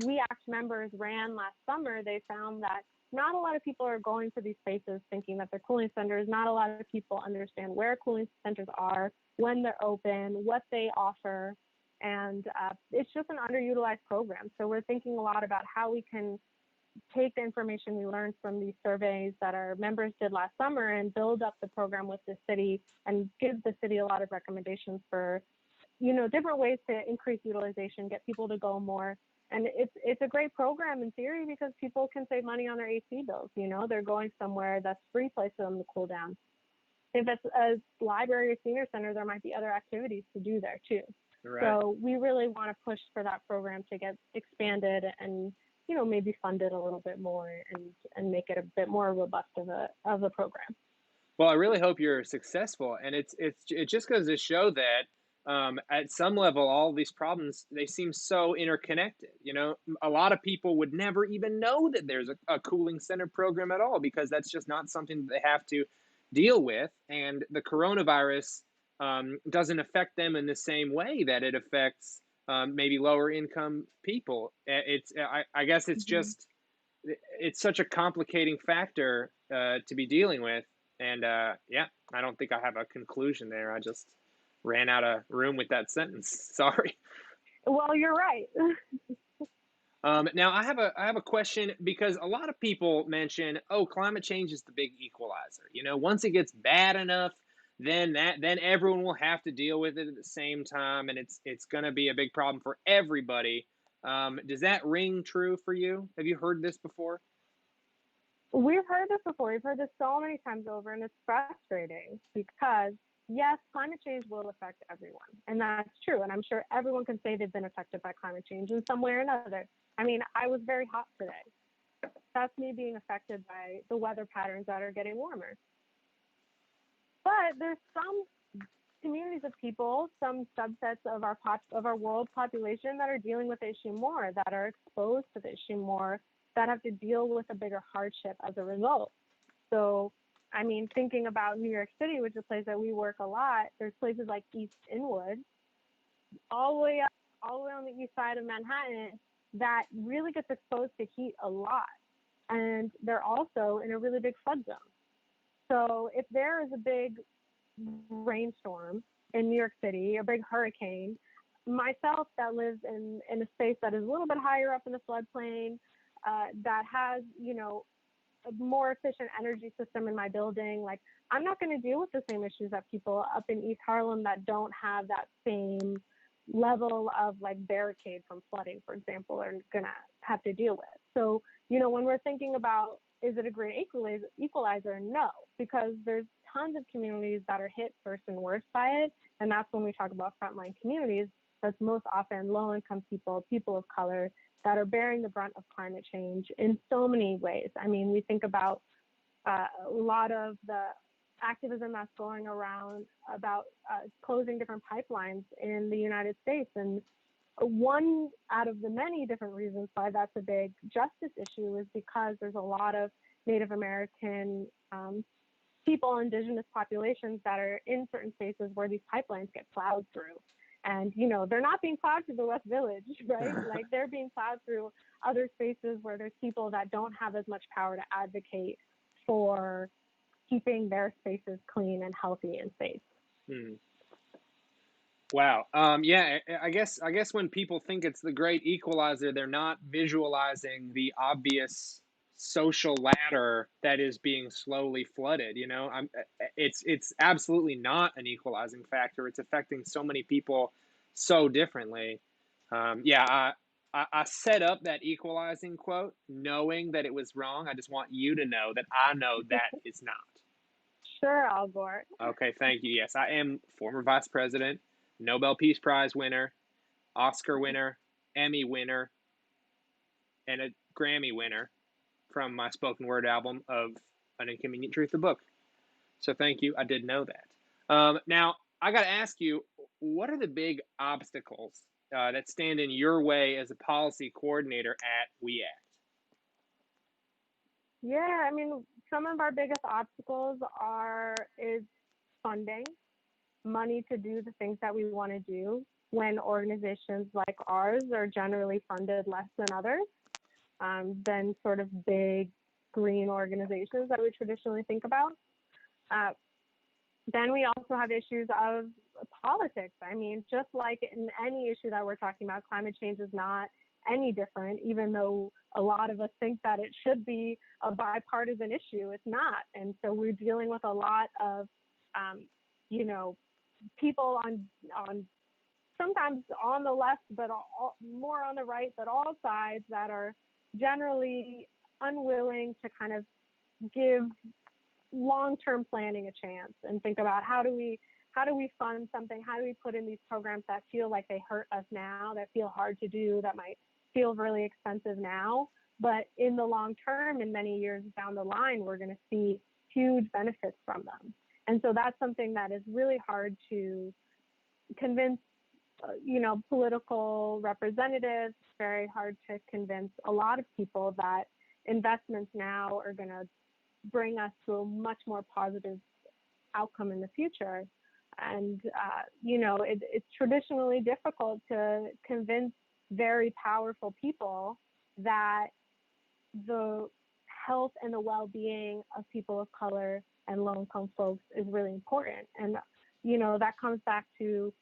WeAct members ran last summer, they found that not a lot of people are going to these spaces thinking that they're cooling centers. Not a lot of people understand where cooling centers are, when they're open, what they offer, and it's just an underutilized program. So we're thinking a lot about how we can take the information we learned from these surveys that our members did last summer and build up the program with the city and give the city a lot of recommendations for, different ways to increase utilization, get people to go more. And it's a great program in theory because people can save money on their AC bills. They're going somewhere that's a free place for them to cool down. If it's a library or senior center, there might be other activities to do there too. Right. So we really want to push for that program to get expanded and, maybe fund it a little bit more and make it a bit more robust of a program. Well, I really hope you're successful. And it just goes to show that at some level, all these problems, they seem so interconnected. A lot of people would never even know that there's a cooling center program at all, because that's just not something that they have to deal with. And the coronavirus doesn't affect them in the same way that it affects maybe lower income people. I guess it's just, it's such a complicating factor to be dealing with. And I don't think I have a conclusion there. I just ran out of room with that sentence. Sorry. Well, you're right. Now I have a question, because a lot of people mention, climate change is the big equalizer. Once it gets bad enough, then everyone will have to deal with it at the same time, and it's going to be a big problem for everybody. Does that ring true for you? Have you heard this before? We've heard this before. We've heard this so many times over, and it's frustrating because, yes, climate change will affect everyone. And that's true. And I'm sure everyone can say they've been affected by climate change in some way or another. I mean, I was very hot today. That's me being affected by the weather patterns that are getting warmer. But there's some communities of people, some subsets of our world population that are dealing with the issue more, that are exposed to the issue more, that have to deal with a bigger hardship as a result. So, I mean, thinking about New York City, which is a place that we work a lot, there's places like East Inwood, all the way on the east side of Manhattan, that really gets exposed to heat a lot. And they're also in a really big flood zone. So if there is a big rainstorm in New York City, a big hurricane, myself that lives in a space that is a little bit higher up in the floodplain, that has, you know, a more efficient energy system in my building, like, I'm not going to deal with the same issues that people up in East Harlem that don't have that same level of like barricade from flooding, for example, are going to have to deal with. So, you know, when we're thinking about, is it a great equalizer? No, because there's tons of communities that are hit first and worst by it. And that's when we talk about frontline communities. That's most often low-income people, people of color, that are bearing the brunt of climate change in so many ways. I mean, we think about a lot of the activism that's going around about closing different pipelines in the United States. And one out of the many different reasons why that's a big justice issue is because there's a lot of Native American people, indigenous populations that are in certain spaces where these pipelines get plowed through. And, you know, they're not being plowed through the West Village, right? Like, they're being plowed through other spaces where there's people that don't have as much power to advocate for keeping their spaces clean and healthy and safe. Wow. Yeah, I guess when people think it's the great equalizer, they're not visualizing the obvious social ladder that is being slowly flooded. You know, it's absolutely not an equalizing factor. It's affecting so many people so differently. Yeah, I set up that equalizing quote knowing that it was wrong. I just want you to know that I know that it's not. Sure, Al Gore. Okay, thank you. Yes, I am former vice president, Nobel Peace Prize winner, Oscar winner, Emmy winner, and a Grammy winner from my spoken word album of An Inconvenient Truth, the book. So thank you. I did know that. Now, I got to ask you, what are the big obstacles that stand in your way as a policy coordinator at We Act? Yeah, I mean, some of our biggest obstacles is funding, money to do the things that we want to do when organizations like ours are generally funded less than others, than sort of big green organizations that we traditionally think about. Then we also have issues of politics. I mean, just like in any issue that we're talking about, climate change is not any different, even though a lot of us think that it should be a bipartisan issue. It's not. And so we're dealing with a lot of, you know, people on sometimes on the left, but more on the right, but all sides that are generally unwilling to kind of give long-term planning a chance and think about how do we fund something, how do we put in these programs that feel like they hurt us now, that feel hard to do, that might feel really expensive now, but in the long term, in many years down the line, we're going to see huge benefits from them. And so that's something that is really hard to convince, you know, political representatives, very hard to convince a lot of people that investments now are going to bring us to a much more positive outcome in the future. And, you know, it's traditionally difficult to convince very powerful people that the health and the well-being of people of color and low-income folks is really important. And, you know, that comes back to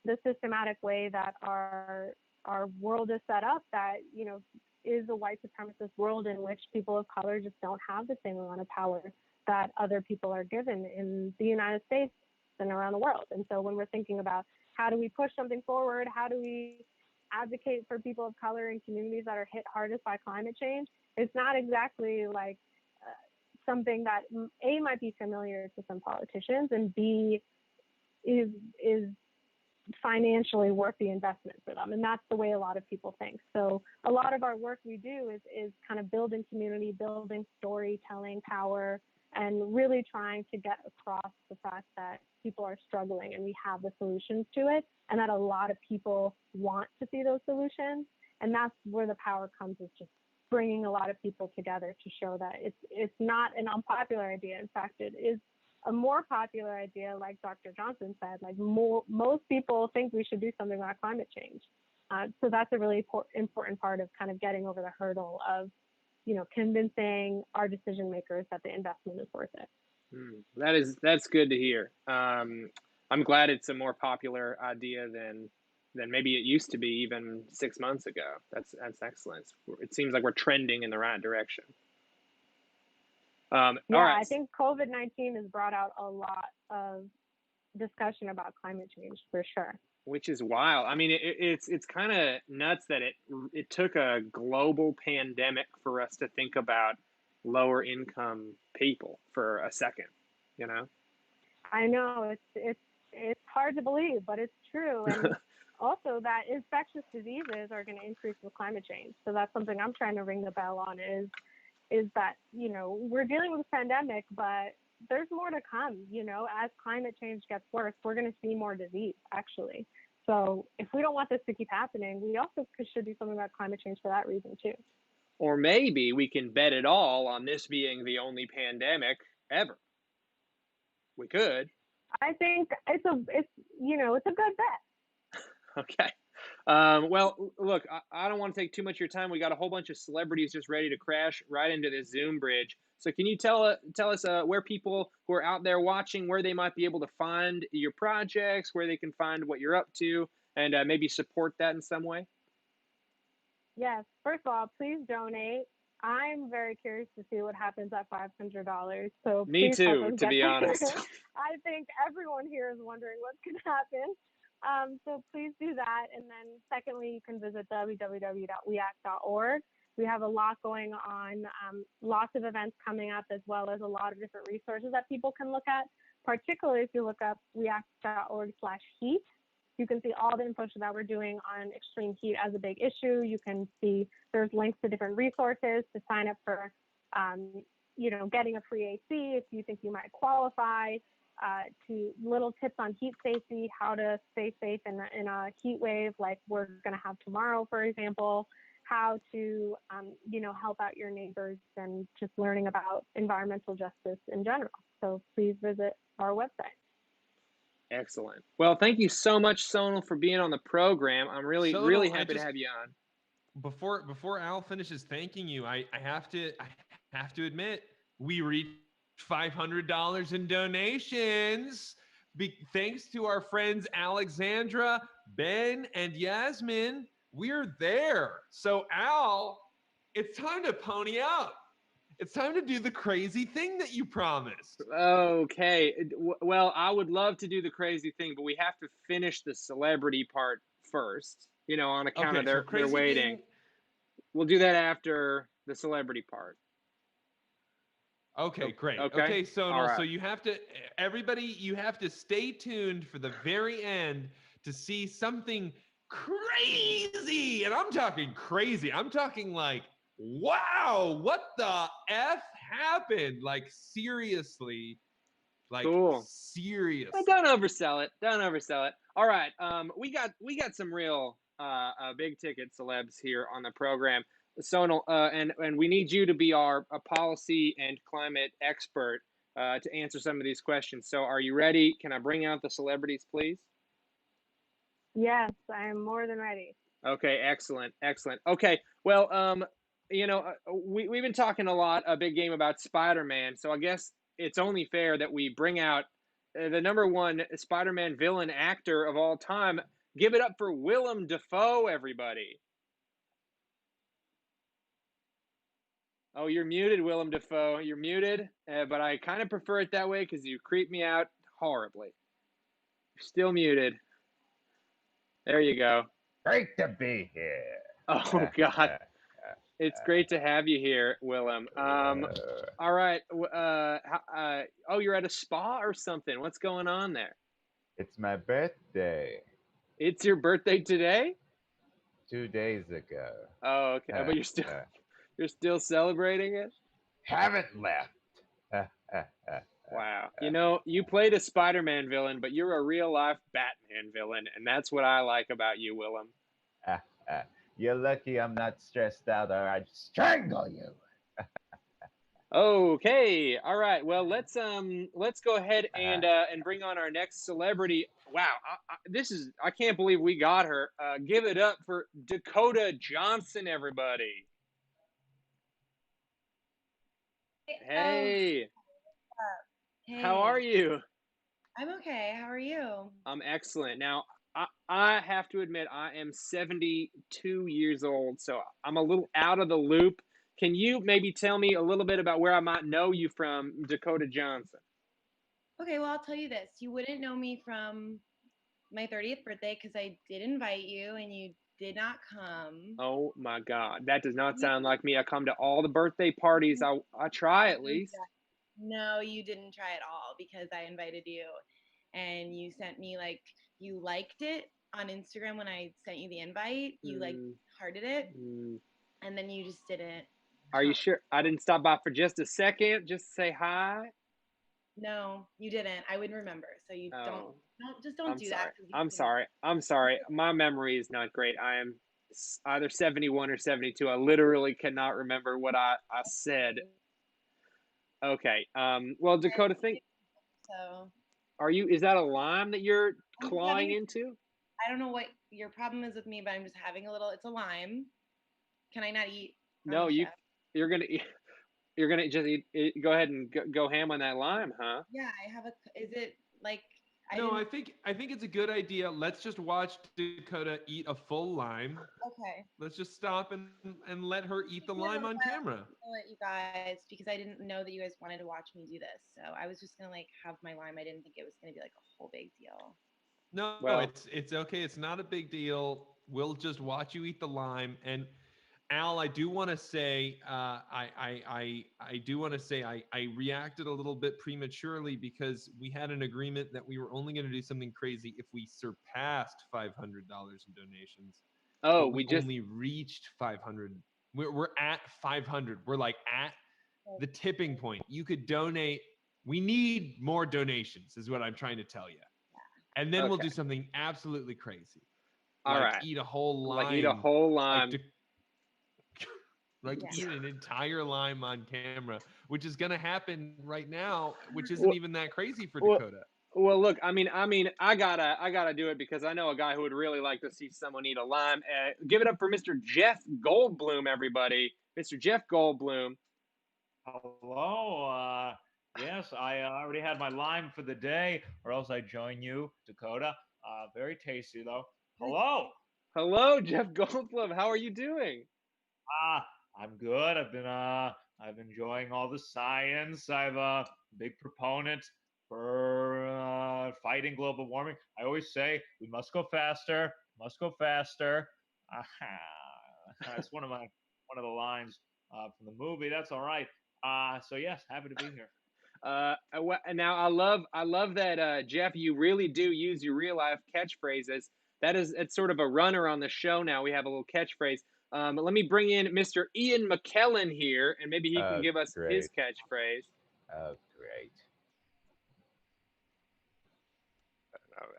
the systematic way that our world is set up, that, you know, is a white supremacist world in which people of color just don't have the same amount of power that other people are given in the United States and around the world. And so when we're thinking about how do we push something forward, how do we advocate for people of color in communities that are hit hardest by climate change, it's not exactly like something that A, might be familiar to some politicians, and B, is financially worth the investment for them. And that's the way a lot of people think. So a lot of our work we do is kind of building community, building storytelling power, and really trying to get across the fact that people are struggling and we have the solutions to it, and that a lot of people want to see those solutions. And that's where the power comes, is just bringing a lot of people together to show that it's not an unpopular idea. In fact, it is a more popular idea, like Dr. Johnson said. Like most people think we should do something about climate change. So that's a really important part of kind of getting over the hurdle of, convincing our decision makers that the investment is worth it. That's good to hear. I'm glad it's a more popular idea than maybe it used to be even 6 months ago. That's excellent. It seems like we're trending in the right direction. All right. I think COVID-19 has brought out a lot of discussion about climate change for sure. Which is wild. I mean, it's kind of nuts that it took a global pandemic for us to think about lower income people for a second, I know it's hard to believe, but it's true. And also that infectious diseases are going to increase with climate change. So that's something I'm trying to ring the bell on, is that, we're dealing with a pandemic, but there's more to come. As climate change gets worse, we're going to see more disease, actually. So if we don't want this to keep happening, we also should do something about climate change for that reason too. Or maybe we can bet it all on this being the only pandemic ever. We could. I think it's a good bet. Okay. Well, look, I don't want to take too much of your time. We got a whole bunch of celebrities just ready to crash right into this Zoom bridge. So can you tell us where people who are out there watching, where they might be able to find your projects, where they can find what you're up to, and maybe support that in some way? Yes. First of all, please donate. I'm very curious to see what happens at $500. So me too, to be honest. I think everyone here is wondering what's going to happen. So please do that. And then secondly, you can visit www.weact.org. We have a lot going on, lots of events coming up, as well as a lot of different resources that people can look at, particularly if you look up weact.org/heat. You can see all the info that we're doing on extreme heat as a big issue. You can see there's links to different resources to sign up for, getting a free AC if you think you might qualify, to little tips on heat safety, how to stay safe in a heat wave like we're going to have tomorrow, for example, how to, help out your neighbors, and just learning about environmental justice in general. So please visit our website. Excellent. Well, thank you so much, Sonal, for being on the program. I'm really happy to have you on. Before Al finishes thanking you, I have to admit, we reached $500 in donations. Thanks to our friends Alexandra, Ben, and Yasmin, we're there. So Al, it's time to pony up. It's time to do the crazy thing that you promised. Okay. Well, I would love to do the crazy thing, but we have to finish the celebrity part first, on account of their waiting. We'll do that after the celebrity part. Okay, great. Okay, Sonal, right. So you have to stay tuned for the very end to see something crazy. And I'm talking crazy. I'm talking like, wow, what the F happened? Like, seriously. Like, cool. Serious. But don't oversell it. All right. We got some real big ticket celebs here on the program. Sonal, and we need you to be our policy and climate expert to answer some of these questions. So are you ready? Can I bring out the celebrities, please? Yes, I am more than ready. Okay, excellent. Okay, well, we've been talking a big game about Spider-Man, so I guess it's only fair that we bring out the #1 Spider-Man villain actor of all time. Give it up for Willem Dafoe, everybody. Oh, you're muted, Willem Dafoe. You're muted, but I kind of prefer it that way because you creep me out horribly. You're still muted. There you go. Great to be here. Oh, God. It's great to have you here, Willem. All right. Oh, you're at a spa or something. What's going on there? It's my birthday. It's your birthday today? 2 days ago. Oh, okay. But you're still celebrating it? Haven't left. Wow. You know, you played a Spider-Man villain, but you're a real-life Batman villain, and that's what I like about you, Willem. You're lucky I'm not stressed out, or I'd strangle you. Okay. All right. Well, let's go ahead and bring on our next celebrity. Wow. I can't believe we got her. Give it up for Dakota Johnson, everybody. Hey. Hey. How are you? I'm okay. How are you? I'm excellent. Now, I have to admit, I am 72 years old, so I'm a little out of the loop. Can you maybe tell me a little bit about where I might know you from, Dakota Johnson? Okay, well, I'll tell you this. You wouldn't know me from my 30th birthday because I did invite you and you did not come. Oh my God, that does not sound like me. I come to all the birthday parties. I try at least. No, you didn't try at all because I invited you and you sent me you liked it on Instagram when I sent you the invite. You hearted it and then you just didn't. Are you sure? I didn't stop by for just a second, just to say hi? No, you didn't. I wouldn't remember. So you don't do that. I'm sorry. My memory is not great. I am either 71 or 72. I literally cannot remember what I said. Okay. Well, Dakota, is that a lime that you're clawing into? I don't know what your problem is with me, but I'm just having it's a lime. Can I not eat? No, you're gonna just eat, go ahead and go ham on that lime, huh? Yeah, is it I think it's a good idea. Let's just watch Dakota eat a full lime. Okay. Let's just stop and let her eat the lime on camera. I'll let you guys, because I didn't know that you guys wanted to watch me do this. So I was just gonna have my lime. I didn't think it was gonna be a whole big deal. No, it's okay. It's not a big deal. We'll just watch you eat the lime. And Al, I do want to say, I reacted a little bit prematurely because we had an agreement that we were only going to do something crazy if we surpassed $500 in donations. Oh, we only reached 500. We're at 500. We're at the tipping point. You could donate. We need more donations, is what I'm trying to tell you. And then we'll do something absolutely crazy. All right. Eat a whole lime. Eat a whole lime. Eat an entire lime on camera, which is going to happen right now, which isn't even that crazy for Dakota. Well, look, I mean, I gotta do it because I know a guy who would really like to see someone eat a lime. Give it up for Mr. Jeff Goldblum, everybody. Mr. Jeff Goldblum. Hello. Yes, I already had my lime for the day, or else I join you, Dakota. Very tasty, though. Hello. Hello, Jeff Goldblum. How are you doing? I'm good. I've enjoying all the science. I'm a big proponent for fighting global warming. I always say we must go faster. Must go faster. That's one of the lines from the movie. That's all right. So yes, happy to be here. Now I love that Jeff, you really do use your real life catchphrases. It's sort of a runner on the show now. We have a little catchphrase. Let me bring in Mr. Ian McKellen here, and maybe he can give us his catchphrase. Oh, great.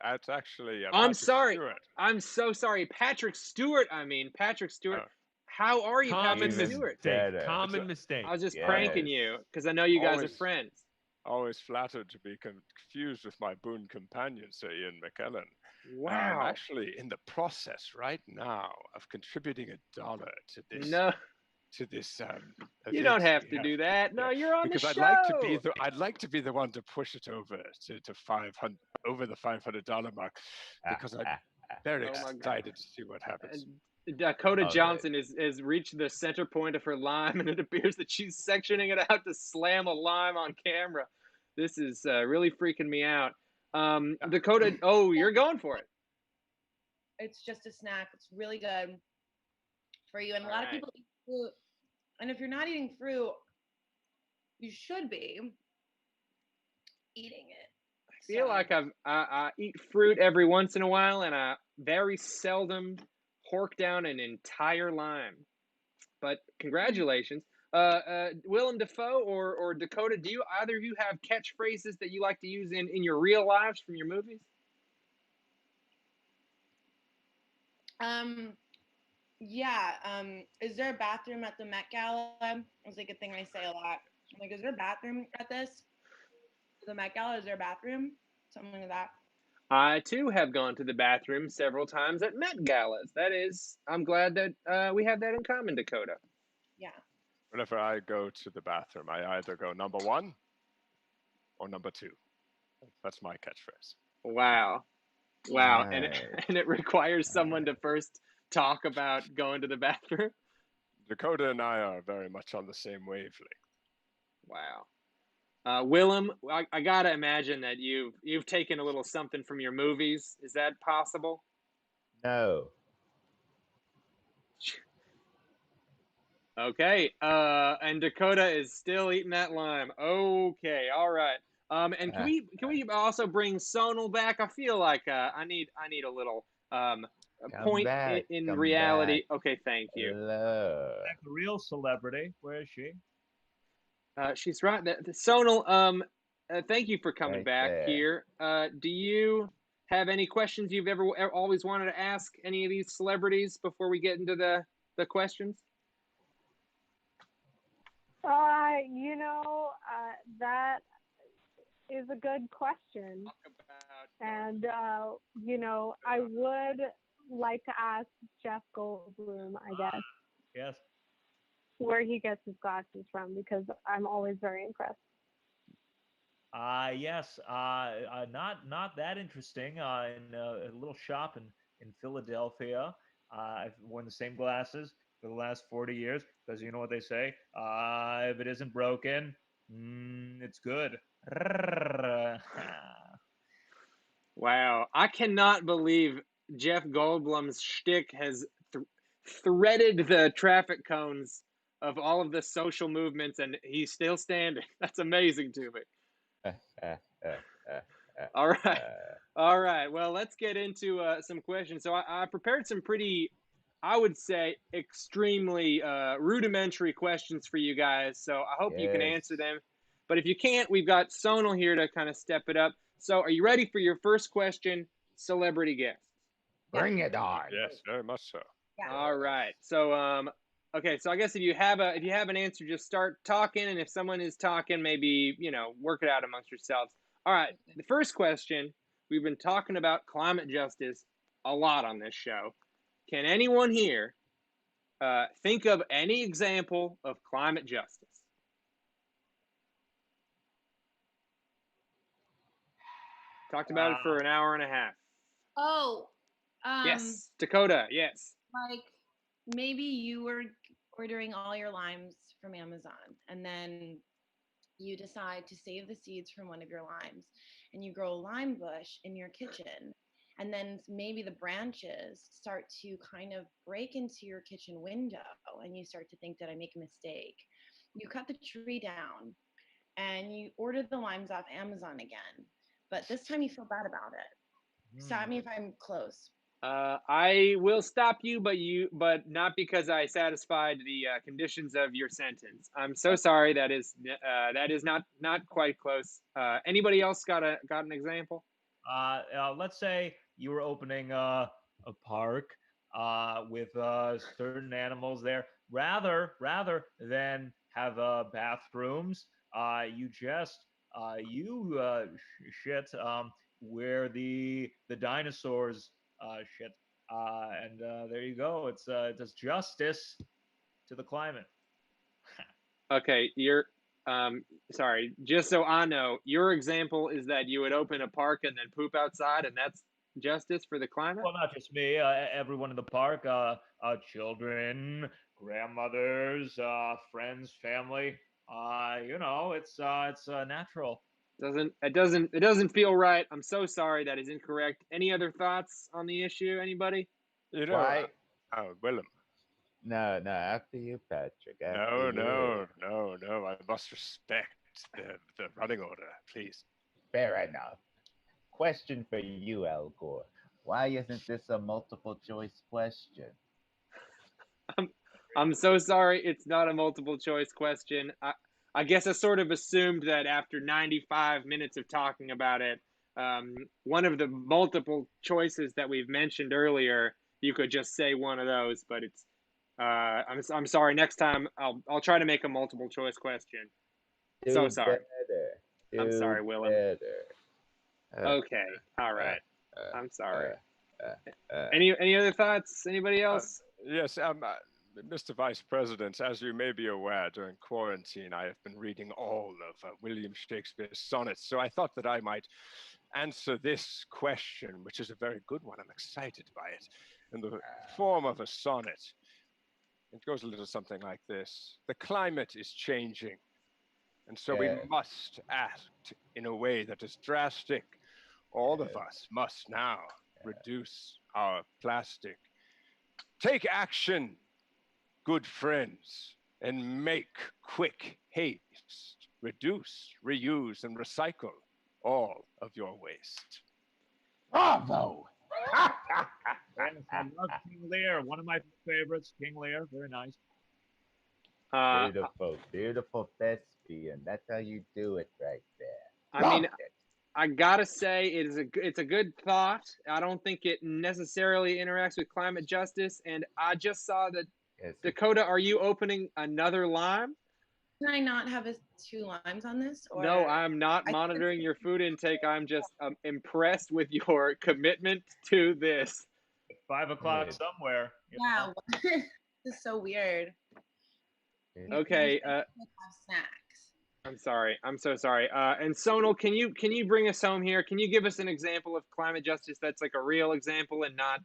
That's actually I'm sorry. Stewart. I'm so sorry. Patrick Stewart, Patrick Stewart. Oh. How are you, Patrick Stewart? Common mistake. I was just pranking you because I know you guys are friends. Always flattered to be confused with my boon companion, Sir Ian McKellen. Wow. I'm actually in the process right now of contributing $1 to this. No. To this. You don't have to do that. No, you're on because the show. I'd like to be the one to push it over to 500 over the $500 mark because I'm very excited to see what happens. Dakota Johnson has reached the center point of her lime, and it appears that she's sectioning it out to slam a lime on camera. This is really freaking me out. Dakota, you're going for it. It's just a snack. It's really good for you. And a lot of people eat fruit And if you're not eating fruit, you should be eating it. I feel like I eat fruit every once in a while, and I very seldom hork down an entire lime. But congratulations. Willem Dafoe or Dakota, do you either of you have catchphrases that you like to use in your real lives from your movies? Yeah. Is there a bathroom at the Met Gala? It's like a thing I say a lot. I'm like, is there a bathroom at the Met Gala? Is there a bathroom? Something like that. I too have gone to the bathroom several times at Met Galas. That is, I'm glad that we have that in common, Dakota. Yeah. Whenever I go to the bathroom, I either go number 1 or number 2. That's my catchphrase. Wow. Wow. Nice. And it requires someone to first talk about going to the bathroom? Dakota and I are very much on the same wavelength. Wow. Willem, I gotta imagine that you've taken a little something from your movies. Is that possible? No. Okay. And Dakota is still eating that lime. Okay. All right. And can we also bring Sonal back? I feel like I need a little point back, in reality. Back. Okay. Thank you. The real celebrity. Where is she? She's right. Sonal, thank you for coming back here. Do you have any questions you've ever always wanted to ask any of these celebrities before we get into the questions? That is a good question. And, I would like to ask Jeff Goldblum, I guess. Yes. Where he gets his glasses from, because I'm always very impressed. Yes. Not that interesting. In a little shop in Philadelphia, I've worn the same glasses for the last 40 years because you know what they say. If it isn't broken, it's good. Wow, I cannot believe Jeff Goldblum's shtick has threaded the traffic cones of all of the social movements, and he's still standing. That's amazing to me. All right. Well, let's get into some questions. So I prepared some pretty, I would say, extremely rudimentary questions for you guys. So I hope you can answer them. But if you can't, we've got Sonal here to kind of step it up. So are you ready for your first question, celebrity guest? Bring it on. Yes, very much so. Yeah. All right. So okay, so I guess if you have an answer, just start talking, and if someone is talking, maybe, work it out amongst yourselves. All right. The first question, we've been talking about climate justice a lot on this show. Can anyone here think of any example of climate justice? Talked about it for an hour and a half. Oh. Yes. Dakota, yes. Like, maybe you were ordering all your limes from Amazon, and then you decide to save the seeds from one of your limes, and you grow a lime bush in your kitchen, and then maybe the branches start to kind of break into your kitchen window, and you start to think, did I make a mistake? You cut the tree down, and you order the limes off Amazon again, but this time you feel bad about it. Stop me if I'm close. I will stop you, but not because I satisfied the conditions of your sentence. I'm so sorry. That is not quite close. Anybody else got an example? Let's say you were opening a park with certain animals there. Rather than have bathrooms, you just shit where the dinosaurs shit, and there you go. It does justice to the climate. Okay, you're sorry. Just so I know, your example is that you would open a park and then poop outside, and that's justice for the climate? Well, not just me. Everyone in the park, children, grandmothers, friends, family. It's natural. It doesn't feel right. I'm so sorry. That is incorrect. Any other thoughts on the issue? Anybody? Willem, No, after you, Patrick. No, After no, no, no. I must respect the running order, please. Fair enough. Question for you, Al Gore. Why isn't this a multiple choice question? I'm so sorry. It's not a multiple choice question. I guess I sort of assumed that after 95 minutes of talking about it, one of the multiple choices that we've mentioned earlier, you could just say one of those. But it's I'm sorry. Next time I'll try to make a multiple choice question. So sorry. Better. I'm sorry, Willem. Better. Okay. All right. I'm sorry. Any other thoughts? Anybody else? Yes, Mr. Vice President, as you may be aware, during quarantine, I have been reading all of William Shakespeare's sonnets, so I thought that I might answer this question, which is a very good one. I'm excited by it, in the form of a sonnet. It goes a little something like this. The climate is changing, and so we must act in a way that is drastic. All of us must now reduce our plastic. Take action, good friends, and make quick haste. Reduce, reuse, and recycle all of your waste. Bravo! Yes, I love King Lear. One of my favorites, King Lear. Very nice. Beautiful thespian. That's how you do it right there. I mean, I gotta say it's a good thought. I don't think it necessarily interacts with climate justice. And I just saw that Dakota, are you opening another lime? Can I not have 2 limes on this? Or no, I'm not monitoring your food intake. I'm just impressed with your commitment to this. 5 o'clock somewhere. Wow, this is so weird. Okay. Have snacks. I'm sorry. I'm so sorry. And Sonal, can you bring us home here? Can you give us an example of climate justice that's like a real example and not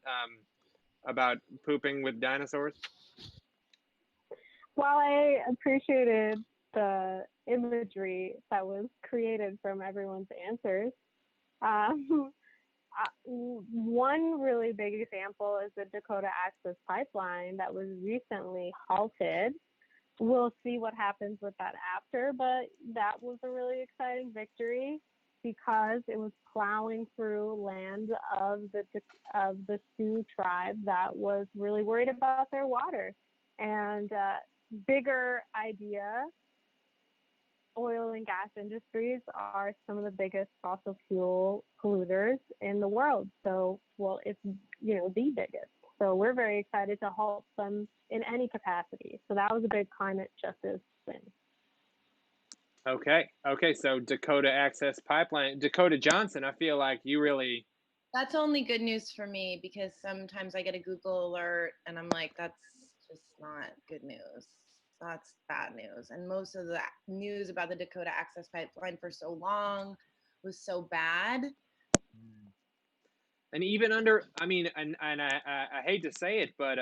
about pooping with dinosaurs? While I appreciated the imagery that was created from everyone's answers, one really big example is the Dakota Access Pipeline that was recently halted. We'll see what happens with that after, but that was a really exciting victory because it was plowing through land of the Sioux tribe that was really worried about their water. And bigger idea, oil and gas industries are some of the biggest fossil fuel polluters in the world. So, well, it's, the biggest. So we're very excited to halt them in any capacity. So that was a big climate justice win. Okay. So Dakota Access Pipeline, Dakota Johnson, I feel like you really... That's only good news for me because sometimes I get a Google alert and I'm like, that's just not good news. That's bad news. And most of the news about the Dakota Access Pipeline for so long was so bad. And even under, I hate to say it, but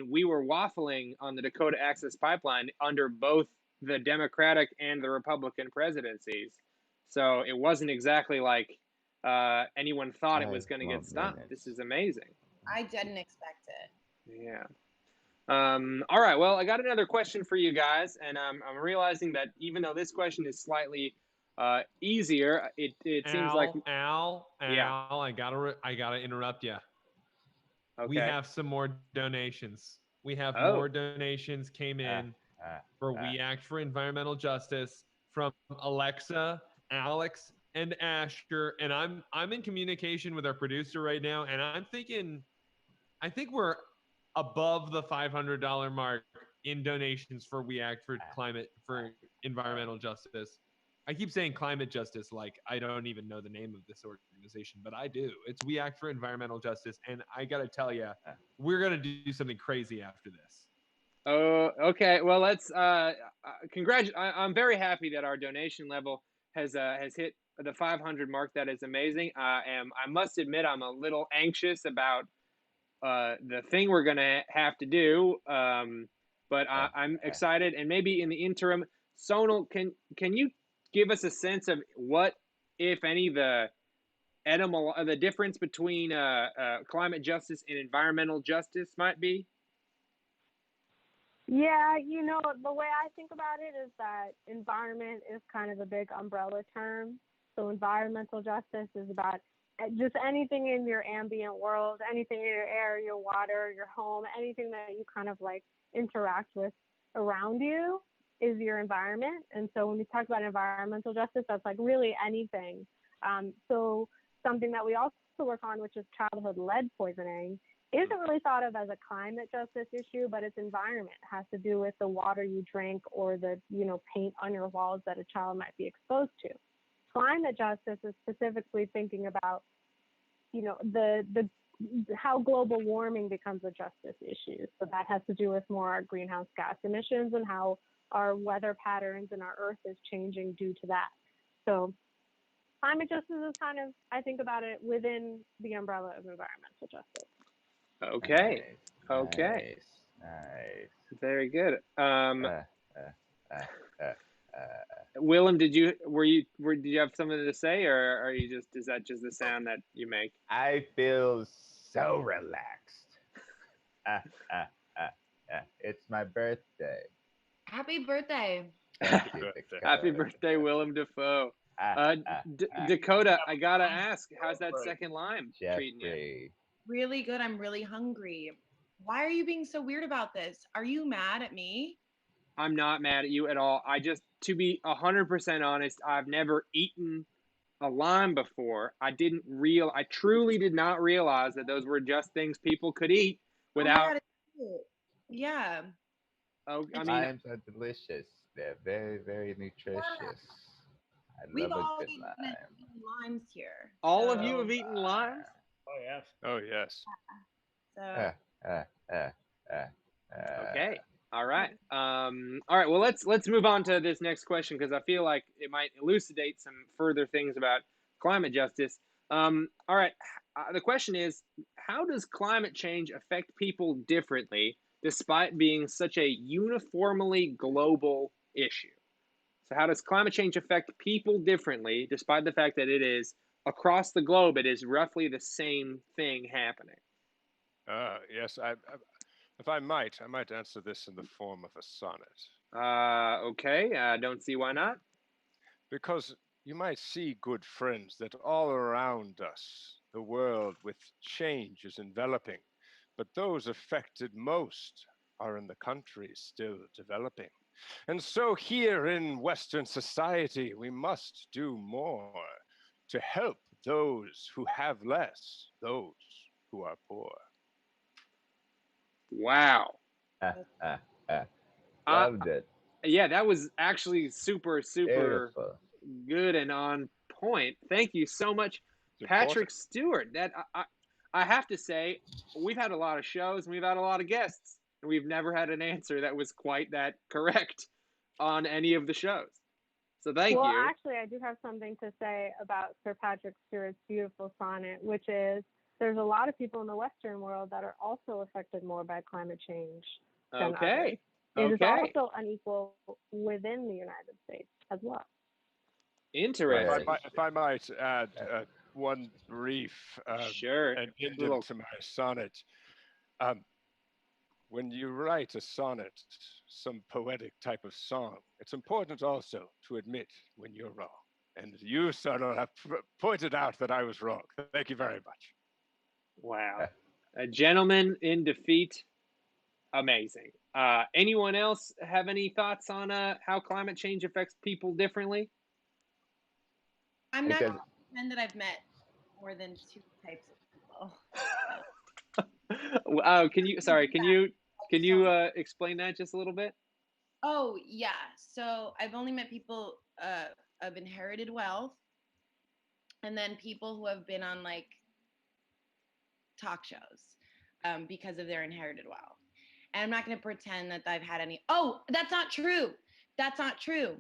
we were waffling on the Dakota Access Pipeline under both the Democratic and the Republican presidencies. So it wasn't exactly like anyone thought it was going to get stopped. This is amazing. I didn't expect it. Yeah. All right. Well, I got another question for you guys, and I'm realizing that even though this question is slightly easier, it seems like Al, I gotta interrupt you. Okay. We have some more donations. More donations came in for We Act for Environmental Justice from Alexa, Alex, and Asher. And I'm in communication with our producer right now, and I think we're above the $500 mark in donations for We Act for Environmental Justice. I keep saying climate justice like I don't even know the name of this organization, but I do. It's We Act for Environmental Justice, and I got to tell you, we're going to do something crazy after this. Oh, okay. Well, let's congratulate. I'm very happy that our donation level has hit the 500 mark. That is amazing. I must admit, I'm a little anxious about the thing we're going to have to do, but I'm excited. And maybe in the interim, Sonal, can you give us a sense of what, if any, the difference between climate justice and environmental justice might be? Yeah, the way I think about it is that environment is kind of a big umbrella term. So environmental justice is about just anything in your ambient world, anything in your air, your water, your home, anything that you kind of like interact with around you is your environment. And so when we talk about environmental justice, that's like really anything. So something that we also work on, which is childhood lead poisoning, isn't really thought of as a climate justice issue, but it's environment. It has to do with the water you drink or the, paint on your walls that a child might be exposed to. Climate justice is specifically thinking about, the how global warming becomes a justice issue. So that has to do with more our greenhouse gas emissions and how our weather patterns and our earth is changing due to that. So climate justice is kind of, I think about it within the umbrella of environmental justice. Okay. Okay. Nice. Very good. Willem, did you have something to say, or is that just the sound that you make? I feel so relaxed. It's my birthday. Happy birthday. Happy birthday, Willem Dafoe. Dakota, I gotta ask, how's that second lime treating you? Really good. I'm really hungry. Why are you being so weird about this? Are you mad at me? I'm not mad at you at all. To be 100% honest, I've never eaten a lime before. I truly did not realize that those were just things people could eat without. Yeah. Oh, limes are delicious. They're very, very nutritious. We've love all a good eaten lime. limes here. All of you have eaten limes? Oh yes. Oh yes. Okay. All right. All right. Well, let's move on to this next question because I feel like it might elucidate some further things about climate justice. All right. The question is, how does climate change affect people differently despite being such a uniformly global issue? So how does climate change affect people differently despite the fact that it is across the globe, it is roughly the same thing happening? Yes, if I might answer this in the form of a sonnet. Okay, don't see why not. Because you might see, good friends, that all around us, the world with change is enveloping, but those affected most are in the countries still developing. And so here in Western society, we must do more to help those who have less, those who are poor. Wow. Loved it. Yeah, that was actually super Beautiful. good and on point. Thank you so much, Patrick Stewart. That I have to say, we've had a lot of shows and we've had a lot of guests, and we've never had an answer that was quite that correct on any of the shows. So thank you. Well, actually, I do have something to say about Sir Patrick Stewart's beautiful sonnet, which is there's a lot of people in the Western world that are also affected more by climate change than others. It is also unequal within the United States as well. Interesting. If I might add one brief and indent to my sonnet. When you write a sonnet, some poetic type of song, it's important also to admit when you're wrong. And you, Sonal, have pointed out that I was wrong. Thank you very much. Wow. A gentleman in defeat. Amazing. Anyone else have any thoughts on how climate change affects people differently? I'm not going to pretend that I've met more than two types of people. Can you explain that just a little bit? Oh yeah. So I've only met people of inherited wealth, and then people who have been on like talk shows because of their inherited wealth. And I'm not going to pretend that I've had any. Oh, that's not true. That's not true.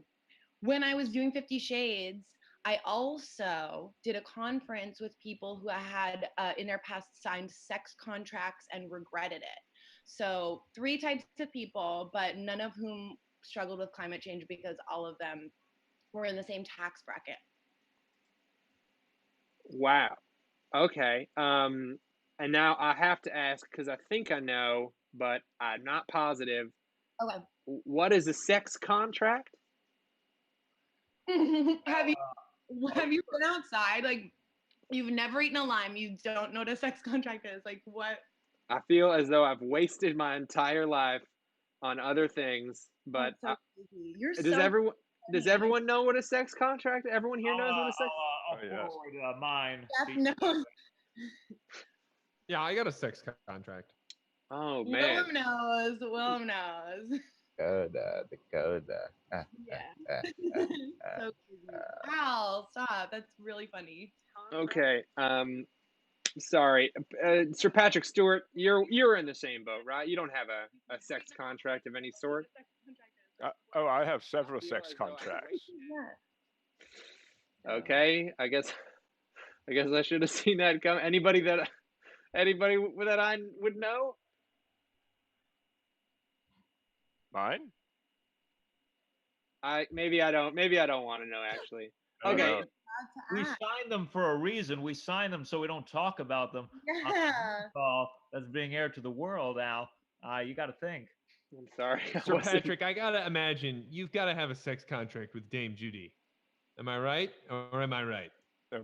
When I was doing 50 Shades, I also did a conference with people who had in their past signed sex contracts and regretted it. So 3 types of people, but none of whom struggled with climate change because all of them were in the same tax bracket. Wow. Okay. And now I have to ask, because I think I know, but I'm not positive. Okay. What is a sex contract? Have you been outside? Like, you've never eaten a lime. You don't know what a sex contract is. Like, what? I feel as though I've wasted my entire life on other things, but That's so crazy. You're does everyone know what a sex contract? Everyone here knows what a sex. I'll forward mine. Jeff knows. Yeah, I got a sex contract. Oh man. Willem knows. Willem knows. Dakota. Yeah. So crazy. Al, stop. That's really funny. Okay. Sorry, Sir Patrick Stewart. You're in the same boat, right? You don't have a sex contract of any sort. Oh, I have several sex contracts. Okay, I guess I should have seen that come. Anybody that I would know? Mine? Maybe I don't want to know actually. Okay. We signed them for a reason. We signed them so we don't talk about them. Yeah. That's being aired to the world, Al. You got to think. I'm sorry. Sir Patrick, I gotta imagine you've got to have a sex contract with Dame Judy. Am I right, or am I right? But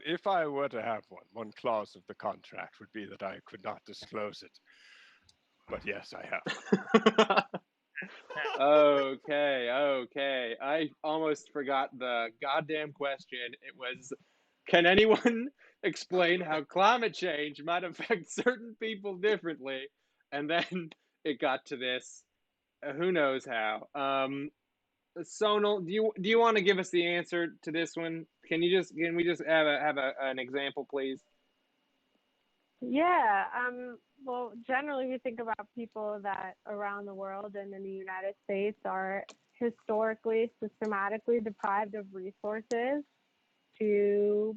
if I were to have one clause of the contract would be that I could not disclose it. But yes, I have. Okay. I almost forgot the goddamn question. It was, can anyone explain how climate change might affect certain people differently? And then it got to this. Who knows how? Sonal, do you want to give us the answer to this one? Can we just have an example, please? Yeah. Well, generally, we think about people that around the world and in the United States are historically, systematically deprived of resources to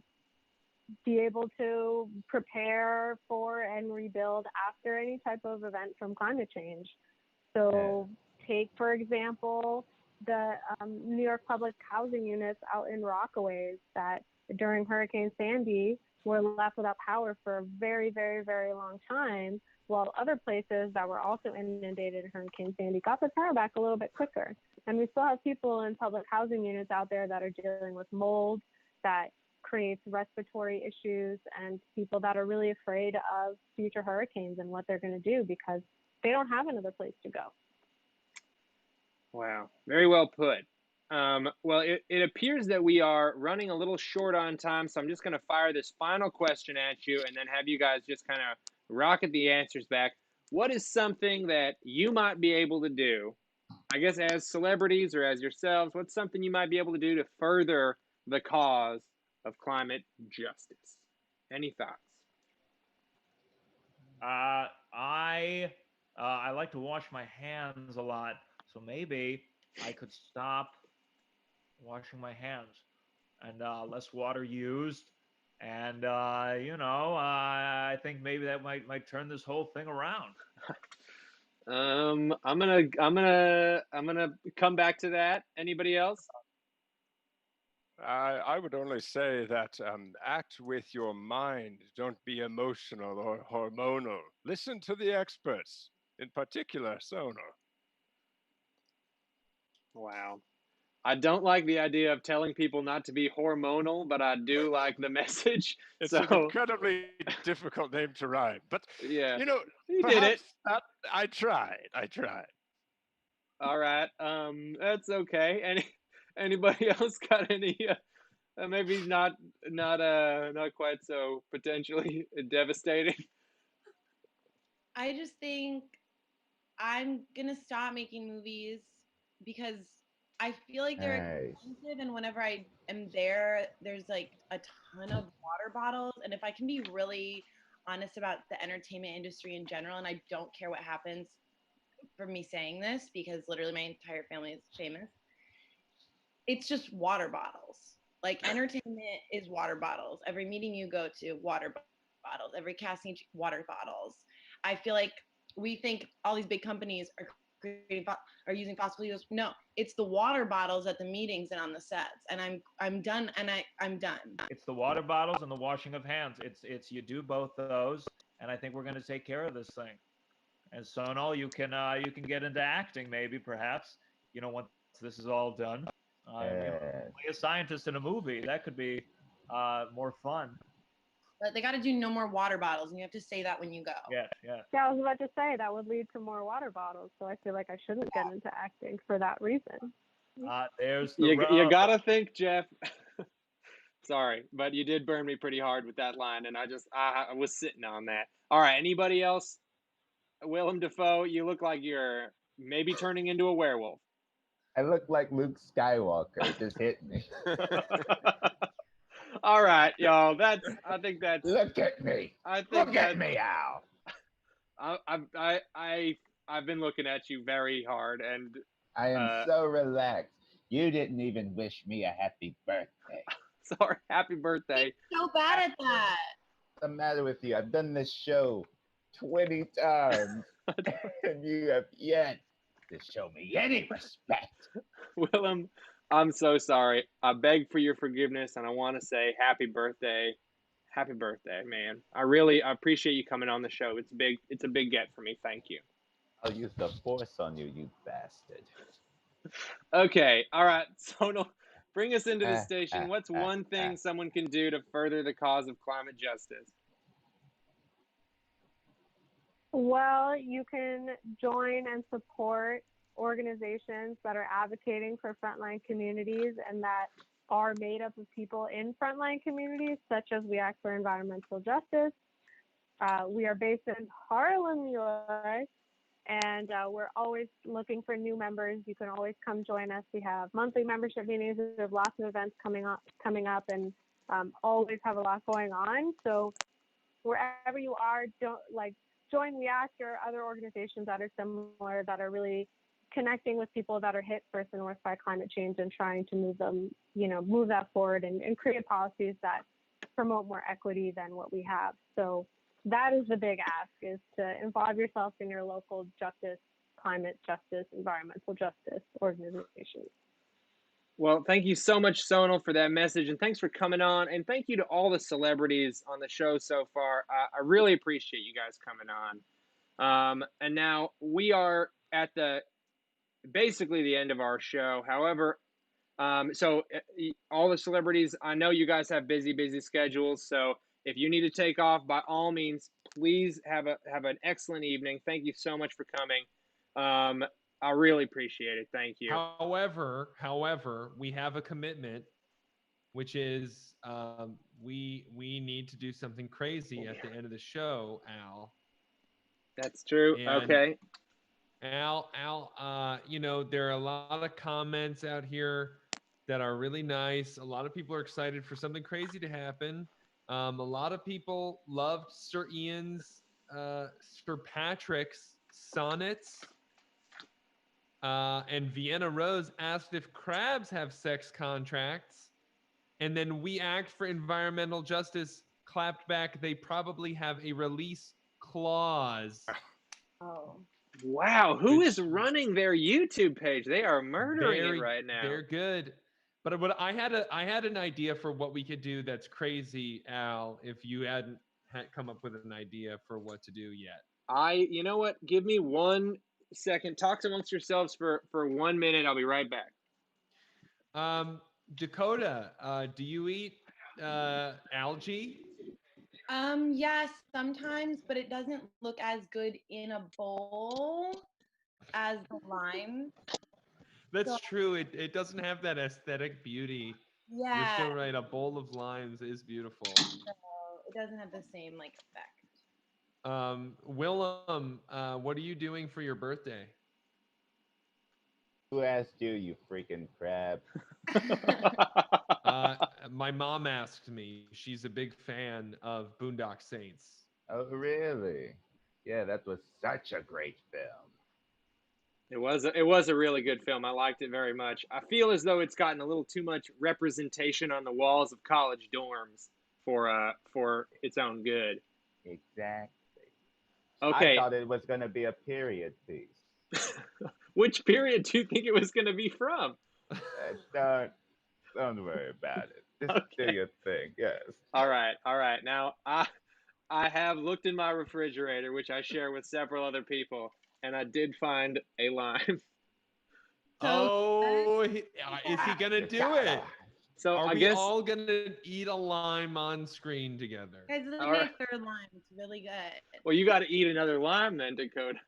be able to prepare for and rebuild after any type of event from climate change. So take, for example, the New York public housing units out in Rockaways that during Hurricane Sandy were left without power for a very, very, very long time, while other places that were also inundated in Hurricane Sandy got the power back a little bit quicker. And we still have people in public housing units out there that are dealing with mold that creates respiratory issues, and people that are really afraid of future hurricanes and what they're going to do because they don't have another place to go. Wow, very well put. Well, it appears that we are running a little short on time, so I'm just going to fire this final question at you and then have you guys just kind of rocket the answers back. What is something that you might be able to do, I guess as celebrities or as yourselves, what's something you might be able to do to further the cause of climate justice? Any thoughts? I like to wash my hands a lot, so maybe I could stop washing my hands and less water used, and I think maybe that might turn this whole thing around. I'm gonna come back to that. Anybody else? I would only say that act with your mind. Don't be emotional or hormonal. Listen to the experts, in particular, SONAL. Wow. I don't like the idea of telling people not to be hormonal, but I do like the message. It's an incredibly difficult name to rhyme, but yeah, you did it. I tried. All right, that's okay. Anybody else got any? Maybe not quite so potentially devastating. I just think I'm gonna stop making movies because I feel like they're expensive, and whenever I am there, there's like a ton of water bottles. And if I can be really honest about the entertainment industry in general, and I don't care what happens for me saying this because literally my entire family is famous, it's just water bottles. Like entertainment is water bottles. Every meeting you go to, water bottles. Every casting, water bottles. I feel like we think all these big companies are using fossil fuels. No, it's the water bottles at the meetings and on the sets. And I'm done. And I'm done. It's the water bottles and the washing of hands. It's you do both of those, and I think we're going to take care of this thing. And Sonal, you can get into acting, maybe, perhaps. Once this is all done, play a scientist in a movie. That could be more fun. But they got to do no more water bottles, and you have to say that when you go. Yeah. Yeah, I was about to say that would lead to more water bottles, so I feel like I shouldn't get into acting for that reason. There's the you gotta think, Jeff. Sorry, but you did burn me pretty hard with that line, and I was sitting on that. All right, anybody else? Willem Dafoe, you look like you're maybe turning into a werewolf. I look like Luke Skywalker. It just hit me. All right, y'all. I think that's. Look at me. Look at me, Al. I've been looking at you very hard, and I am so relaxed. You didn't even wish me a happy birthday. Sorry, happy birthday. So bad at that. What's the matter with you? I've done this show 20 times, and you have yet to show me any respect. Willem, I'm so sorry. I beg for your forgiveness, and I want to say happy birthday. Happy birthday, man. I appreciate you coming on the show. It's a big get for me. Thank you. I'll use the force on you, you bastard. Okay, all right. Sonal, bring us into the station. What's one thing someone can do to further the cause of climate justice? Well, you can join and support organizations that are advocating for frontline communities and that are made up of people in frontline communities, such as We Act for Environmental Justice. We are based in Harlem, New York, and we're always looking for new members. You can always come join us. We have monthly membership meetings. We have lots of events coming up, and always have a lot going on. So wherever you are, join We Act or other organizations that are similar, that are really connecting with people that are hit first and worst by climate change and trying to move that forward and create policies that promote more equity than what we have. So that is the big ask, is to involve yourself in your local justice, climate justice, environmental justice organizations. Well, thank you so much, Sonal, for that message, and thanks for coming on, and thank you to all the celebrities on the show so far. I really appreciate you guys coming on. And now we are at basically the end of our show. However, so all the celebrities, I know you guys have busy schedules, so if you need to take off, by all means, please have an excellent evening. Thank you so much for coming. I really appreciate it. Thank you. However, we have a commitment, which is we need to do something crazy at the end of the show, Al. That's true. And okay. Al, there are a lot of comments out here that are really nice. A lot of people are excited for something crazy to happen. A lot of people loved Sir Patrick's sonnets. And Vienna Rose asked if crabs have sex contracts. And then We Act for Environmental Justice clapped back, they probably have a release clause. Oh. Wow, who is running their YouTube page? They are murdering it right now. They're good. But what I had an idea for what we could do that's crazy, Al, if you hadn't come up with an idea for what to do yet. You know what? Give me 1 second. Talk amongst yourselves for 1 minute. I'll be right back. Dakota, do you eat algae? Yes, sometimes, but it doesn't look as good in a bowl as the lime. That's true. It doesn't have that aesthetic beauty. Yeah. You're so right. A bowl of limes is beautiful. So it doesn't have the same effect. Willem, what are you doing for your birthday? Who asked you, you freaking crab? My mom asked me. She's a big fan of Boondock Saints. Oh, really? Yeah, that was such a great film. It was a really good film. I liked it very much. I feel as though it's gotten a little too much representation on the walls of college dorms for its own good. Exactly. Okay. I thought it was going to be a period piece. Which period do you think it was going to be from? Don't worry about it. Just do your thing. Yes. All right. Now I have looked looked in my refrigerator, which I share with several other people, and I did find a lime. Oh, is he gonna do it? So Are I we guess all gonna eat a lime on screen together? Guys, this is All my right. third line. It's really good. well, you got to eat another lime then, Dakota.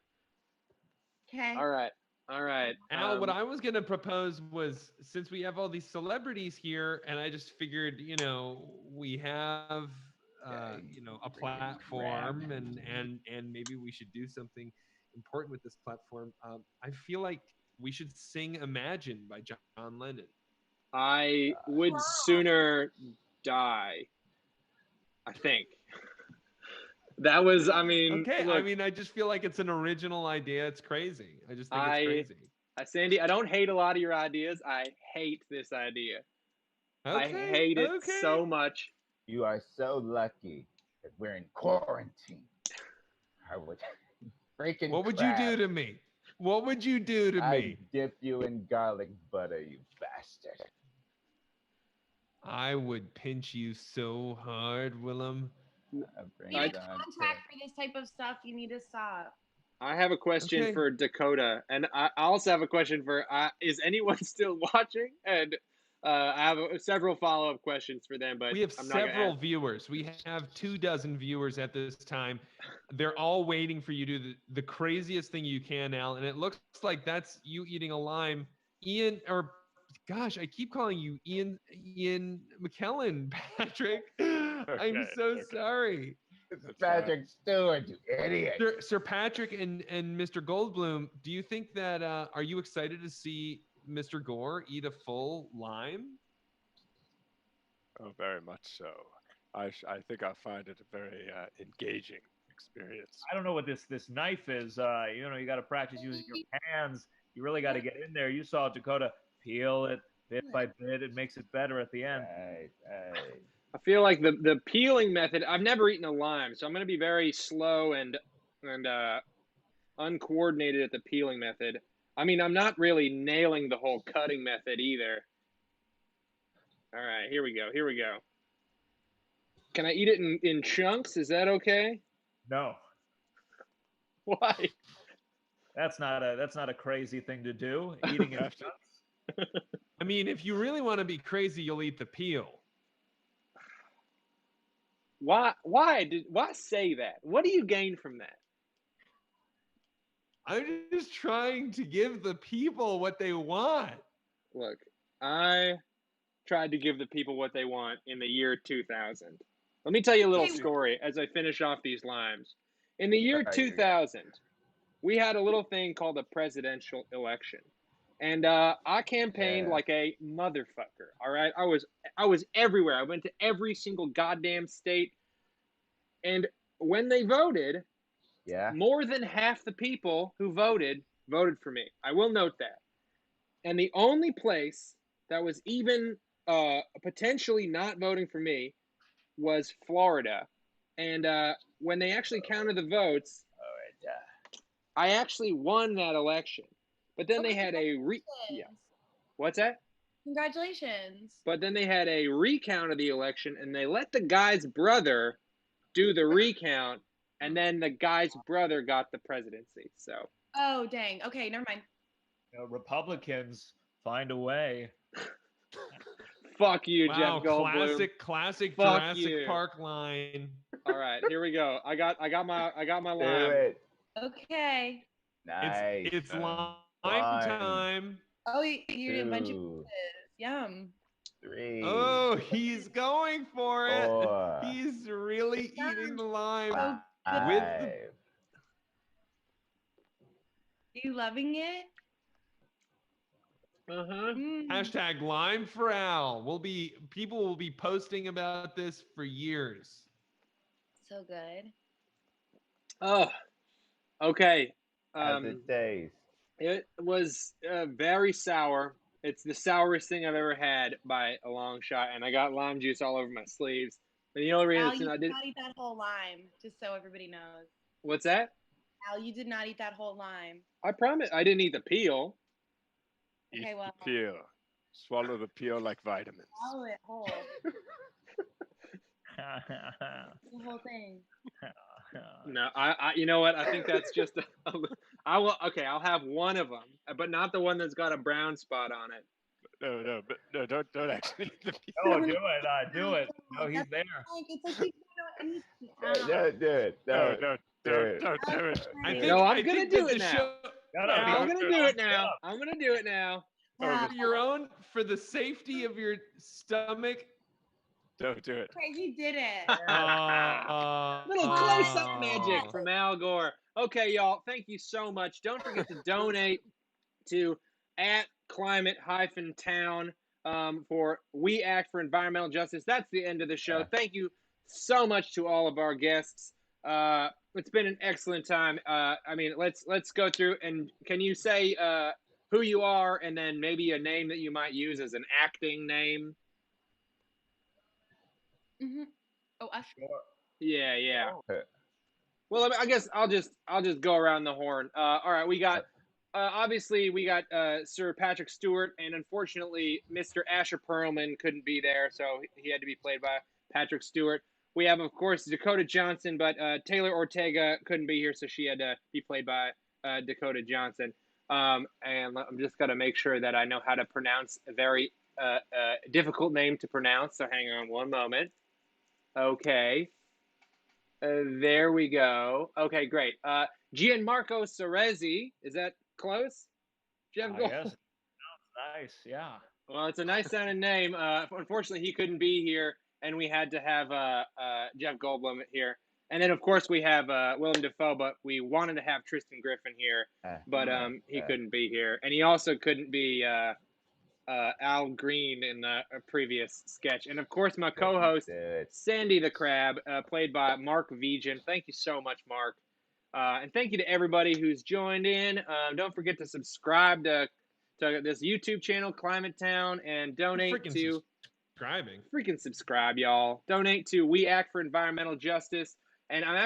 Okay. All right. All right. Al, what I was gonna propose was, since we have all these celebrities here, and I just figured, you know, we have, you know, a platform, and maybe we should do something important with this platform. I feel like we should sing "Imagine" by John Lennon. I would sooner die. I think. That was, I mean, Okay, look, I mean, I just feel like it's an original idea. It's crazy. I just think it's crazy. Sandy, I don't hate a lot of your ideas. I hate this idea. I Okay, hate it okay. so much. You are so lucky that we're in quarantine. I would freaking. What would you do to me? What would you do to me? I'd dip you in garlic butter, you bastard. I would pinch you so hard, Willem. You need a contact for this type of stuff. You need to stop. I have a question Okay. for Dakota, and I also have a question for, is anyone still watching? And I have several follow-up questions for them, but We have I'm not gonna several ask. viewers. We have 24 viewers at this time. They're all waiting for you to do the craziest thing you can, Al. And it looks like that's you eating a lime. Ian, or gosh, I keep calling you Ian McKellen, Patrick. I'm so sorry. It's Patrick Stewart, you idiot. Sir Patrick and Mr. Goldblum, do you think that, are you excited to see Mr. Gore eat a full lime? Oh, very much so. I think I find it a very engaging experience. I don't know what this knife is. You know, you got to practice using your hands. You really got to get in there. You saw Dakota peel it bit by bit. It makes it better at the end. I feel like the peeling method, I've never eaten a lime, so I'm going to be very slow and uncoordinated at the peeling method. I mean, I'm not really nailing the whole cutting method either. All right, here we go. Here we go. Can I eat it in chunks? Is that okay? No. Why? That's not a crazy thing to do. Eating it. I mean, if you really want to be crazy, you'll eat the peel. Why say that? What do you gain from that? I'm just trying to give the people what they want. Look, I tried to give the people what they want in the year 2000. Let me tell you a little story as I finish off these limes. In the year 2000, we had a little thing called a presidential election. And I campaigned like a motherfucker, all right? I was everywhere. I went to every single goddamn state. And when they voted, more than half the people who voted for me. I will note that. And the only place that was even potentially not voting for me was Florida. And when they actually counted the votes, I actually won that election. But then they had What's that? Congratulations. But then they had a recount of the election, and they let the guy's brother do the recount, and then the guy's brother got the presidency. So. Oh, dang. Okay, never mind. You know, Republicans find a way. Fuck you, Wow, Jeff Goldblum. classic Fuck Jurassic you. Park line. All right, here we go. I got my line. Do it. Okay. Nice. It's lime time. Oh, you did a bunch of pieces. Yum. 3. Oh, he's going for it. 4. He's really eating the lime. 5. With the... Are you loving it? Hashtag lime for Al. People will be posting about this for years. So good. Oh, okay. How's it taste? It was very sour. It's the sourest thing I've ever had by a long shot, and I got lime juice all over my sleeves. And the only Al, reason you I did did not eat that whole lime, just so everybody knows. What's that? Al, you did not eat that whole lime. I promise I didn't eat the peel. Okay, well. The peel. Swallow the peel like vitamins. Swallow it whole. The whole thing. No, you know what? I think that's just I'll have one of them, but not the one that's got a brown spot on it. No, but no, don't actually. No, do it. Do it. No, he's there. It's like Don't do it. Don't do it. I'm gonna do it now. Show, I'm gonna do it now. I'm gonna do it now. for your own, for the safety of your stomach. Don't do it. Okay, he did it. Little close-up magic from Al Gore. Okay, y'all, thank you so much. Don't forget to donate to @climate-town for We Act for Environmental Justice. That's the end of the show. Thank you so much to all of our guests. It's been an excellent time. I mean, let's go through, and can you say who you are and then maybe a name that you might use as an acting name? Mm-hmm. Oh, us. Yeah. Well, I guess I'll just go around the horn. All right, we got obviously we got Sir Patrick Stewart, and unfortunately, Mr. Asher Perlman couldn't be there, so he had to be played by Patrick Stewart. We have, of course, Dakota Johnson, but Taylor Ortega couldn't be here, so she had to be played by Dakota Johnson. And I'm just gonna make sure that I know how to pronounce a very difficult name to pronounce. So hang on one moment. Okay. There we go. Okay, great. Gianmarco Soresi, is that close? Jeff Goldblum. Yes. Nice, yeah. Well, it's a nice sounding name. Unfortunately, he couldn't be here, and we had to have Jeff Goldblum here. And then, of course, we have Willem Dafoe, but we wanted to have Tristan Griffin here, but he couldn't be here. And he also couldn't be Al Green in the previous sketch. And, of course, my co-host, Sandy the Crab, played by Mark VIGEANT. Thank you so much, Mark. And thank you to everybody who's joined in. Don't forget to subscribe to this YouTube channel, Climate Town, and donate to... Freaking subscribe, y'all. Donate to We Act for Environmental Justice. And I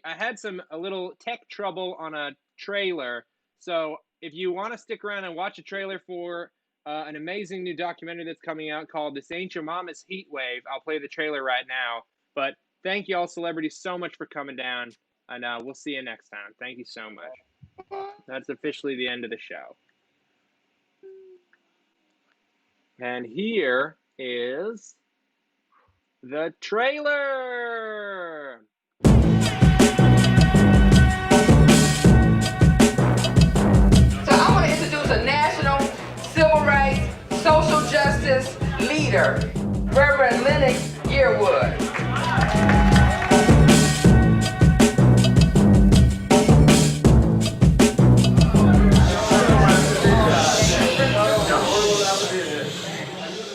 had a little tech trouble on a trailer. So if you want to stick around and watch a trailer for an amazing new documentary that's coming out called This Ain't Your Mama's Heat Wave, I'll play the trailer right now. But thank you all, celebrities, so much for coming down. And we'll see you next time. Thank you so much. That's officially the end of the show. And here is the trailer. So I want to introduce a national civil rights, social justice leader, Reverend Lennox Yearwood.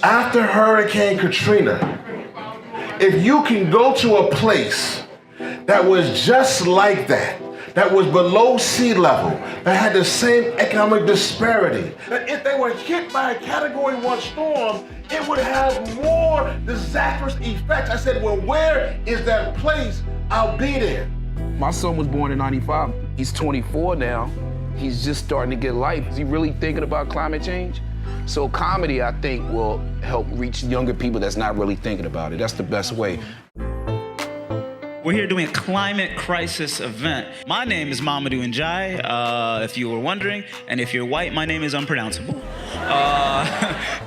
After Hurricane Katrina, if you can go to a place that was just like that was below sea level, that had the same economic disparity, that if they were hit by a Category 1 storm, it would have more disastrous effects. I said, well, where is that place? I'll be there. My son was born in '95. He's 24 now. He's just starting to get life. Is he really thinking about climate change? So comedy, I think, will help reach younger people that's not really thinking about it. That's the best way. We're here doing a climate crisis event. My name is MAMOUDOU Njai, if you were wondering. And if you're white, my name is unpronounceable.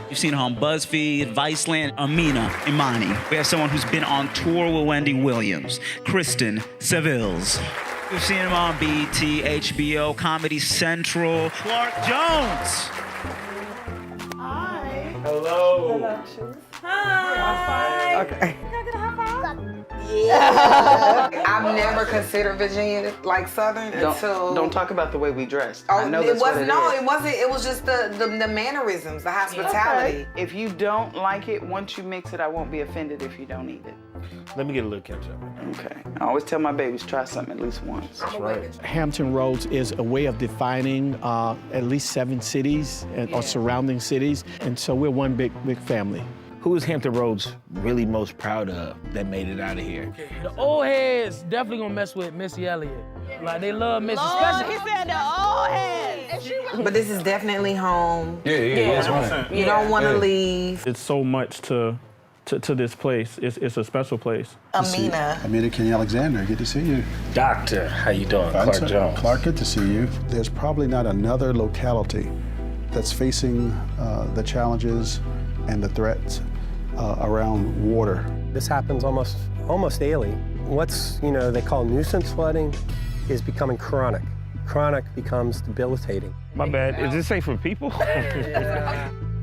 You've seen her on BuzzFeed, Viceland, Imani. We have someone who's been on tour with Wendy Williams, Kristen Sevilles. We've seen him on BET, HBO, Comedy Central, Clark Jones. Hello. Hi. Okay. Yeah. I've never considered Virginia like Southern until. Don't talk about the way we dressed. Oh, I know that's what it is. It wasn't. It was just the mannerisms, the hospitality. Okay. If you don't like it, once you mix it, I won't be offended if you don't eat it. Let me get a little ketchup. Okay. I always tell my babies, try something at least once. That's right. Hampton Roads is a way of defining at least 7 cities or surrounding cities, and so we're one big family. Who is Hampton Roads really most proud of that made it out of here? The old heads definitely gonna mess with Missy Elliott. Like they love Missy, especially. He said the old heads. But this is definitely home. Yeah, that's right. You don't want to leave. It's so much to to this place. It's a special place. Amina Kenny Alexander, good to see you. Doctor, how you doing? Fine, Clark sir. Jones. Clark, good to see you. There's probably not another locality that's facing the challenges and the threats around water. This happens almost daily. What's, they call nuisance flooding is becoming chronic. Chronic becomes debilitating. My bad. Is this safe for people?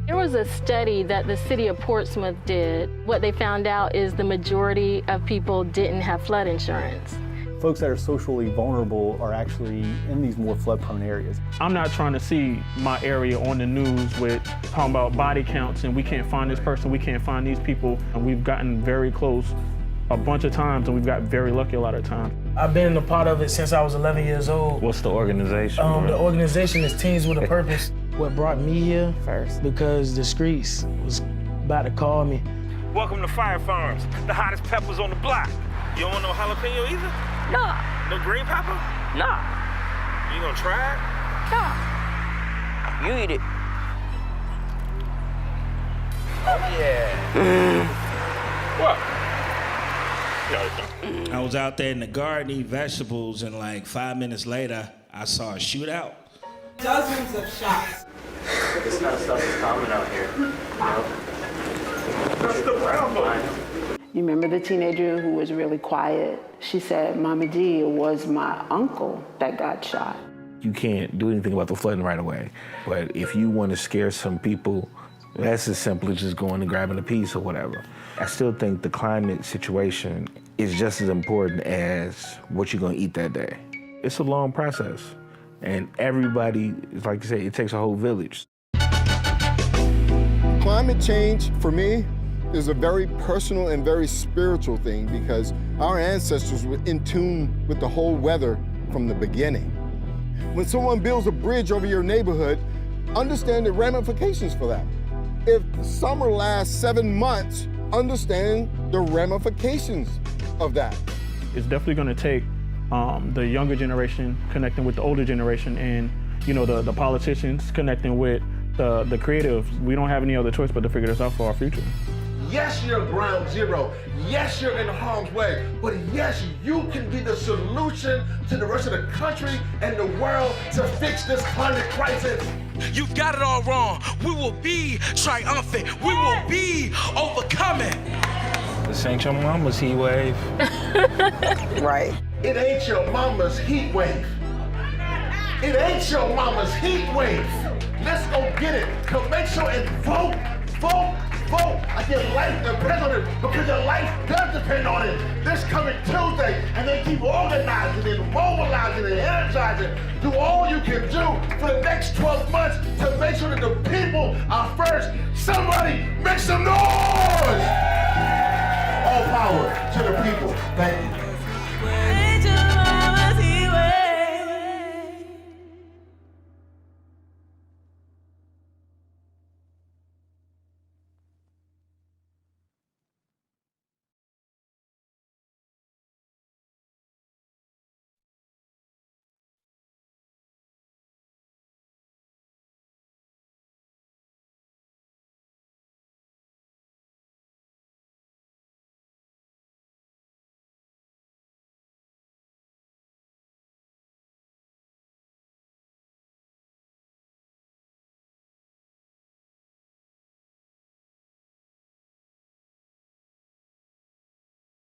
There was a study that the city of Portsmouth did. What they found out is the majority of people didn't have flood insurance. Folks that are socially vulnerable are actually in these more flood-prone areas. I'm not trying to see my area on the news with talking about body counts and we can't find this person, we can't find these people. And we've gotten very close a bunch of times and we've got very lucky a lot of times. I've been a part of it since I was 11 years old. What's the organization? The organization is Teens with a Purpose. What brought me here first, because the streets was about to call me. Welcome to Fire Farms, the hottest peppers on the block. You don't want no jalapeno either? Nah. No green pepper? Nah. You gonna try it? Nah. You eat it. Oh yeah. What? I was out there in the garden eating vegetables, and like 5 minutes later, I saw a shootout. Dozens of shots. This kind of stuff is common out here, That's the brown boy. You remember the teenager who was really quiet? She said, Mama D, it was my uncle that got shot. You can't do anything about the flooding right away. But if you want to scare some people, that's as simple as just going and grabbing a piece or whatever. I still think the climate situation is just as important as what you're gonna eat that day. It's a long process. And everybody, like you say, it takes a whole village. Climate change, for me, is a very personal and very spiritual thing because our ancestors were in tune with the whole weather from the beginning. When someone builds a bridge over your neighborhood, understand the ramifications for that. If summer lasts 7 months, understand the ramifications of that. It's definitely gonna take the younger generation connecting with the older generation and, the politicians connecting with the creatives. We don't have any other choice but to figure this out for our future. Yes, you're ground zero. Yes, you're in harm's way. But yes, you can be the solution to the rest of the country and the world to fix this climate crisis. You've got it all wrong. We will be triumphant. We will be overcoming. This ain't your mama's heat wave. Right. It ain't your mama's heat wave. It ain't your mama's heat wave. Let's go get it. So make sure and vote like your life depends on it, because your life does depend on it. This coming Tuesday, and they keep organizing and mobilizing and energizing. Do all you can do for the next 12 months to make sure that the people are first. Somebody make some noise! All power to the people. Thank you.